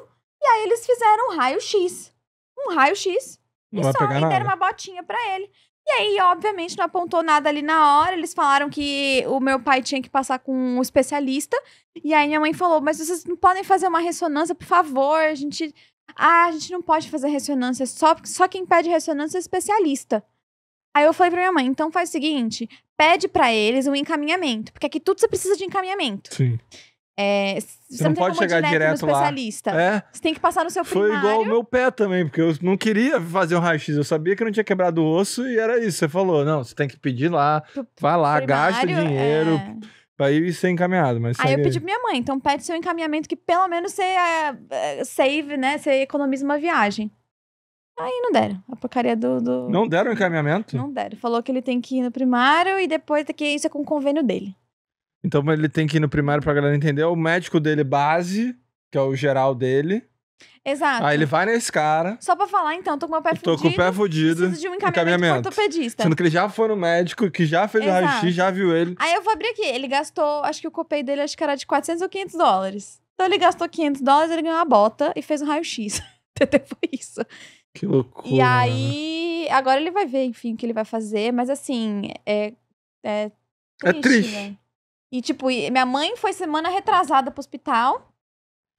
e aí eles fizeram um raio-x. Não vai pegar e nada. deram uma botinha pra ele. E aí, obviamente, não apontou nada ali na hora. Eles falaram que o meu pai tinha que passar com um especialista. E aí minha mãe falou, mas vocês não podem fazer uma ressonância, por favor? A gente não pode fazer ressonância. Só quem pede ressonância é especialista. Aí eu falei pra minha mãe, então faz o seguinte, pede pra eles um encaminhamento. Porque aqui tudo você precisa de encaminhamento. Sim. Você não pode chegar direto no especialista. Lá. Você tem que passar no seu primário. Foi igual o meu pé também, porque eu não queria fazer um raio-x. Eu sabia que eu não tinha quebrado o osso e era isso. Você falou, não, você tem que pedir lá, vai lá, gasta dinheiro pra ir ser encaminhado. Mas aí eu pedi pra minha mãe, então pede seu encaminhamento que pelo menos você save, né? Você economiza uma viagem. Aí não deram. A porcaria do... Não deram encaminhamento? Não deram. Falou que ele tem que ir no primário e depois tem que isso é com o convênio dele. Então ele tem que ir no primário pra galera entender. O médico dele base, que é o geral dele. Exato. Aí ele vai nesse cara. Só pra falar, então, tô com o meu pé fudido. Tô com o pé fudido. Preciso de um encaminhamento ortopedista. Sendo que ele já foi no médico, que já fez o raio-x, já viu ele. Aí eu vou abrir aqui. Ele gastou, acho que o copay dele acho que era de $400 ou $500. Então ele gastou $500, ele ganhou uma bota e fez um raio-x. Foi isso. Que loucura. E aí, agora ele vai ver, enfim, o que ele vai fazer. Mas assim, é triste. Né? E tipo, minha mãe foi semana retrasada pro hospital.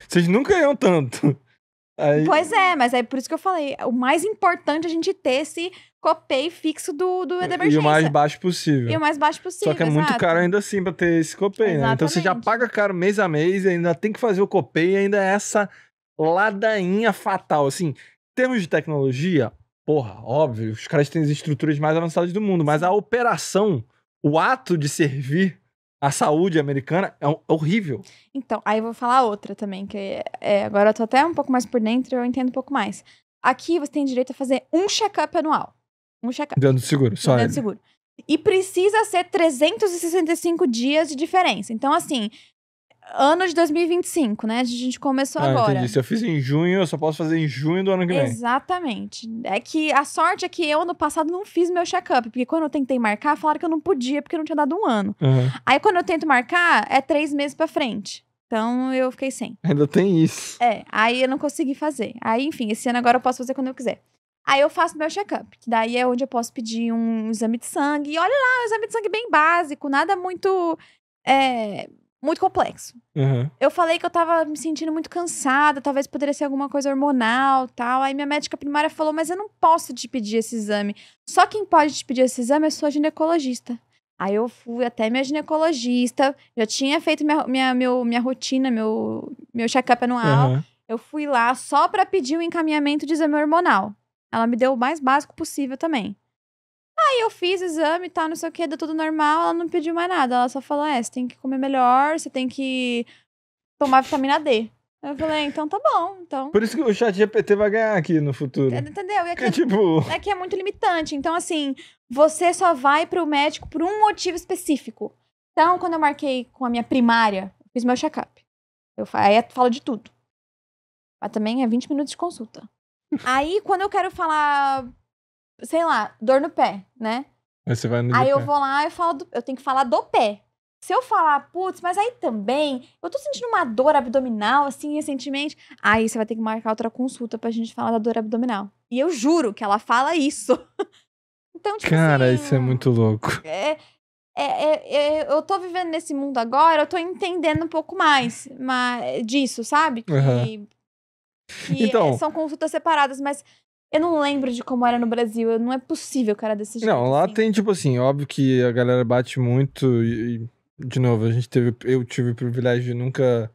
Vocês nunca iam tanto. Pois é, mas é por isso que eu falei. O mais importante é a gente ter esse copay fixo do da emergência. E o mais baixo possível. E o mais baixo possível, Só que é muito caro ainda assim pra ter esse copay, né? Então você já paga caro mês a mês, e ainda tem que fazer o copay, e ainda é essa ladainha fatal. Assim, em termos de tecnologia, porra, óbvio, os caras têm as estruturas mais avançadas do mundo, mas a operação, o ato de servir a saúde americana é horrível. Então, aí eu vou falar outra também, que agora eu tô até um pouco mais por dentro, eu entendo um pouco mais. Aqui você tem direito a fazer um check-up anual. Um check-up. Dentro do seguro, só dentro do seguro. E precisa ser 365 dias de diferença. Então, assim, ano de 2025, né? A gente começou agora. Entendi. Se eu fiz em junho, eu só posso fazer em junho do ano que vem. Exatamente. É que a sorte é que eu, ano passado, não fiz meu check-up. Porque quando eu tentei marcar, falaram que eu não podia, porque não tinha dado um ano. Uhum. Aí, quando eu tento marcar, é 3 meses pra frente. Então, eu fiquei sem. Ainda tem isso. Aí eu não consegui fazer. Aí, enfim, esse ano agora eu posso fazer quando eu quiser. Aí eu faço meu check-up, que daí é onde eu posso pedir um exame de sangue. E olha lá, um exame de sangue bem básico, nada muito complexo. Uhum. Eu falei que eu tava me sentindo muito cansada, talvez poderia ser alguma coisa hormonal, tal. Aí minha médica primária falou, mas eu não posso te pedir esse exame. Só quem pode te pedir esse exame é sua ginecologista. Aí eu fui até minha ginecologista, já tinha feito minha rotina, meu check-up anual. Uhum. Eu fui lá só pra pedir um encaminhamento de exame hormonal. Ela me deu o mais básico possível também. Aí eu fiz o exame e tal, não sei o que, deu tudo normal, ela não pediu mais nada. Ela só falou, você tem que comer melhor, você tem que tomar vitamina D. Eu falei, então tá bom, então... Por isso que o ChatGPT vai ganhar aqui no futuro. Entendeu? E aqui, tipo... é muito limitante. Então, assim, você só vai pro médico por um motivo específico. Então, quando eu marquei com a minha primária, eu fiz meu check-up. Aí eu falo de tudo. Mas também é 20 minutos de consulta. Aí, quando eu quero falar, sei lá, dor no pé, né? Aí você vai no Aí eu vou lá e eu tenho que falar do pé. Se eu falar, putz, mas aí também, eu tô sentindo uma dor abdominal, assim, recentemente. Aí você vai ter que marcar outra consulta pra gente falar da dor abdominal. E eu juro que ela fala isso. Então, tipo Cara, assim... isso é muito louco. Eu tô vivendo nesse mundo agora, eu tô entendendo um pouco mais disso, sabe? Então, são consultas separadas, mas eu não lembro de como era no Brasil. Não é possível, cara, desse jeito. Não, lá assim. tem, tipo assim, óbvio que a galera bate muito e de novo, eu tive o privilégio de nunca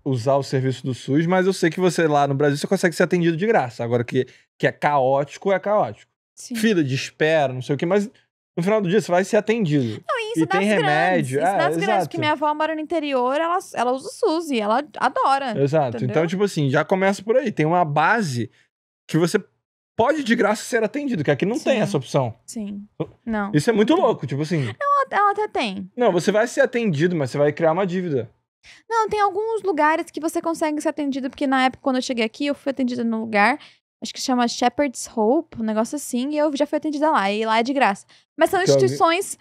usar o serviço do SUS, mas eu sei que você lá no Brasil você consegue ser atendido de graça. Agora que é caótico, é caótico. Sim. Fila de espera, não sei o que, mas no final do dia você vai ser atendido. Não, e isso e tem remédio. Isso das grandes, exato. porque minha avó mora no interior, ela usa o SUS e ela adora. Exato. Entendeu? Então, tipo assim, já começa por aí. Tem uma base que você pode de graça ser atendido, que aqui não tem essa opção. Sim. Não. Isso é muito louco, tipo assim. Ela até tem. Não, você vai ser atendido, mas você vai criar uma dívida. Não, tem alguns lugares que você consegue ser atendido, porque na época, quando eu cheguei aqui, eu fui atendida num lugar, acho que chama Shepherd's Hope, um negócio assim, e eu já fui atendida lá, e lá é de graça. Mas são instituições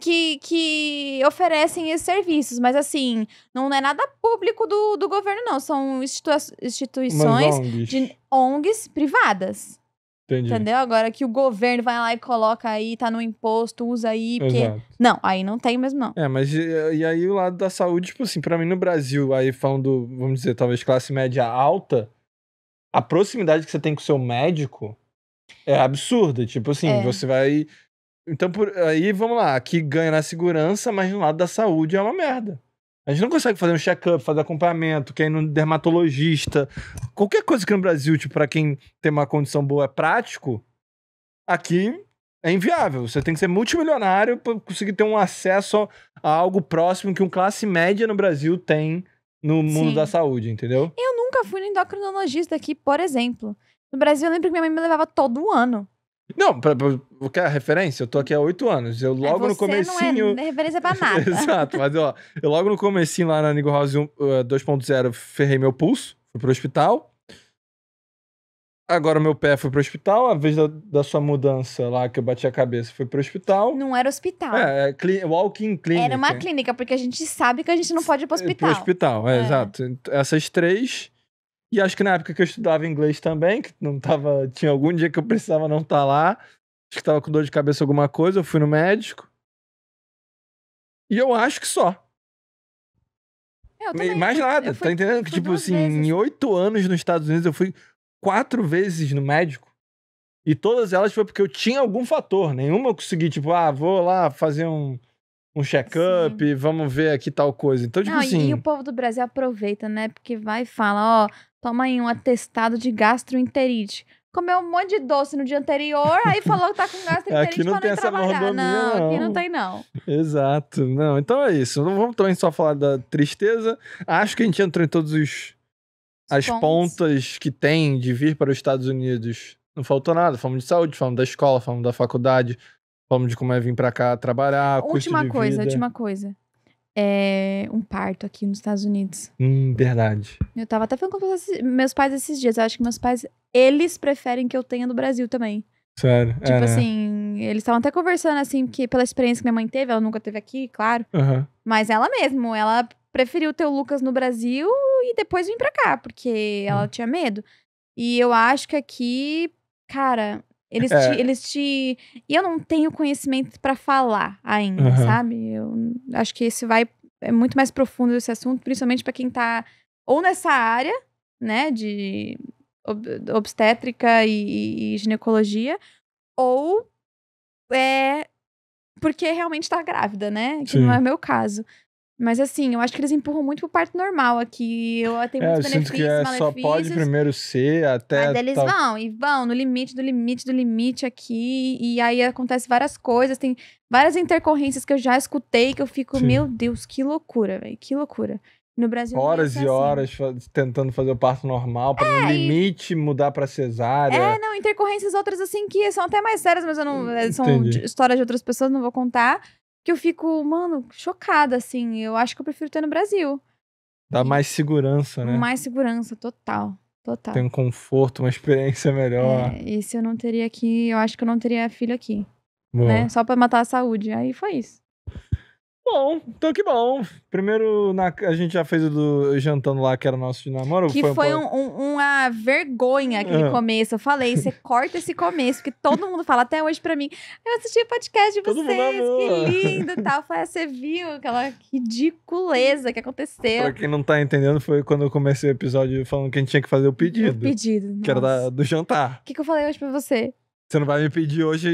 que oferecem esses serviços, mas assim, não é nada público do governo, não. São instituições de ONGs privadas. Entendi. Entendeu? Agora que o governo vai lá e coloca aí, tá no imposto, usa aí, porque... Exato. Não, aí não tem mesmo, não. Mas e aí o lado da saúde, tipo assim, pra mim no Brasil, aí falando, vamos dizer, talvez classe média alta, a proximidade que você tem com o seu médico é absurda. Tipo assim, você vai... Então, aí, vamos lá, aqui ganha na segurança, mas no lado da saúde é uma merda. A gente não consegue fazer um check-up, fazer acompanhamento, quer ir no dermatologista. Qualquer coisa que no Brasil, tipo, pra quem tem uma condição boa é prático, aqui é inviável. Você tem que ser multimilionário pra conseguir ter um acesso a algo próximo que um classe média no Brasil tem no mundo da saúde, entendeu? Eu nunca fui no endocrinologista aqui, por exemplo. No Brasil, eu lembro que minha mãe me levava todo ano. Não, quer a referência? Eu tô aqui há 8 anos. Eu logo no comecinho... não é referência pra nada. Exato, mas ó, eu logo no comecinho lá na Nigo House 2.0 ferrei meu pulso, fui pro hospital. Agora meu pé foi pro hospital, a vez da sua mudança lá, que eu bati a cabeça, foi pro hospital. Não era hospital. Walk-in clínica. Era uma clínica, porque a gente sabe que a gente não pode ir pro hospital. Pro hospital, exato. Essas 3... E acho que na época que eu estudava inglês também, que não tava... Tinha algum dia que eu precisava não estar lá. Acho que tava com dor de cabeça alguma coisa, eu fui no médico. E eu acho que só. Eu também. Mais nada, tá entendendo? Que, tipo assim, em 8 anos nos Estados Unidos, eu fui 4 vezes no médico. E todas elas foi porque eu tinha algum fator. Nenhuma eu consegui, tipo, vou lá fazer um check-up, vamos ver aqui tal coisa. Então, tipo assim... E o povo do Brasil aproveita, né? Porque vai e fala, toma aí um atestado de gastroenterite. Comeu um monte de doce no dia anterior, aí falou que tá com gastroenterite aqui não tem essa mordomia, não. Aqui não tem, não. Exato. Não, então é isso. Não vamos também só falar da tristeza. Acho que a gente entrou em todos as pontas que tem de vir para os Estados Unidos. Não faltou nada. Falamos de saúde, falamos da escola, falamos da faculdade, falamos de como é vir pra cá trabalhar, custo de vida. Última coisa. Um parto aqui nos Estados Unidos. Verdade. Eu tava até falando com meus pais esses dias. Eu acho que meus pais, eles preferem que eu tenha no Brasil também. Sério? Tipo assim, eles estavam até conversando assim, porque pela experiência que minha mãe teve, ela nunca teve aqui, claro. Mas ela mesmo, ela preferiu ter o Lucas no Brasil e depois vir pra cá, porque ela tinha medo. E eu acho que aqui, cara, eles te... E eu não tenho conhecimento pra falar ainda, sabe? Eu acho que é muito mais profundo esse assunto, principalmente pra quem tá ou nessa área, né, de obstétrica e ginecologia, ou porque realmente tá grávida, né? Que não é o meu caso. Mas assim, eu acho que eles empurram muito pro parto normal aqui. Tem muitos benefícios, sinto que malefícios. Só pode primeiro ser até... Mas eles vão no limite do limite do limite aqui. E aí acontece várias coisas. Tem várias intercorrências que eu já escutei que eu fico, meu Deus, que loucura, velho. Que loucura. No Brasil horas e horas tentando fazer o parto normal pra no limite mudar pra cesárea. Intercorrências outras assim que são até mais sérias, mas eu não... São histórias de outras pessoas, não vou contar. Que eu fico, mano, chocada, assim. Eu acho que eu prefiro ter no Brasil. Dá mais segurança, né? Mais segurança, total. Tem um conforto, uma experiência melhor. E se eu não teria aqui, eu acho que eu não teria filho aqui. Né? Só pra matar a saúde. Aí foi isso. Bom, então que bom. Primeiro, a gente já fez o do jantando lá, que era o nosso de namoro. Que foi uma vergonha aquele começo. Eu falei, você corta esse começo, porque todo mundo fala até hoje pra mim, eu assisti o podcast de vocês, que lindo e tal. Você viu aquela ridiculeza que aconteceu. Pra quem não tá entendendo, foi quando eu comecei o episódio falando que a gente tinha que fazer o pedido. O pedido, que era do jantar. O que eu falei hoje pra você? Você não vai me pedir hoje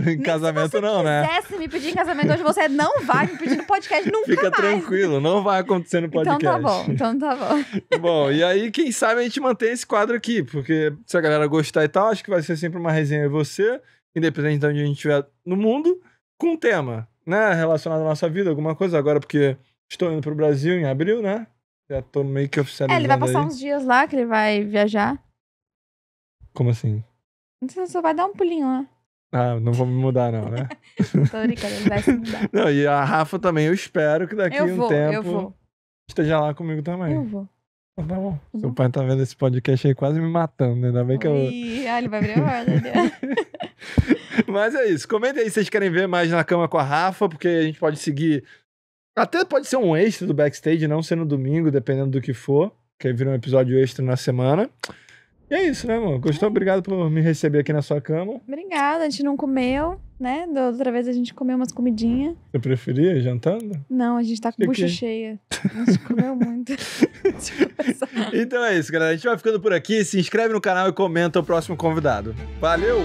em casamento, não, né? Se você quisesse me pedir em casamento hoje, você não vai me pedir no podcast nunca Fica mais. Tranquilo, não vai acontecer no podcast. Então tá bom. Bom, e aí, quem sabe a gente mantém esse quadro aqui, porque se a galera gostar e tal, acho que vai ser sempre uma resenha de você, independente de onde a gente estiver no mundo, com um tema, né? Relacionado à nossa vida, alguma coisa. Agora, porque estou indo pro Brasil em abril, né? Já tô meio que oficializando ele vai passar uns dias lá, que ele vai viajar. Como assim? Você só vai dar um pulinho lá. Não vou me mudar não, né? Tô brincando, ele vai se mudar. Não, e a Rafa também, eu espero que daqui um tempo esteja lá comigo também. Eu vou. Tá bom. Seu pai tá vendo esse podcast aí quase me matando, né? Ainda bem que ele vai abrir a porta. Mas é isso. Comentem aí se vocês querem ver mais Na Cama com a Rafa, porque a gente pode seguir... Até pode ser um extra do backstage, não ser no domingo, dependendo do que for. Que aí vira um episódio extra na semana. E é isso, né, amor? Gostou? Obrigado por me receber aqui na sua cama. Obrigada, a gente não comeu, né? Da outra vez a gente comeu umas comidinhas. Você preferia jantando? Não, a gente tá com bucha cheia. A gente comeu muito. Então é isso, galera. A gente vai ficando por aqui. Se inscreve no canal e comenta o próximo convidado. Valeu!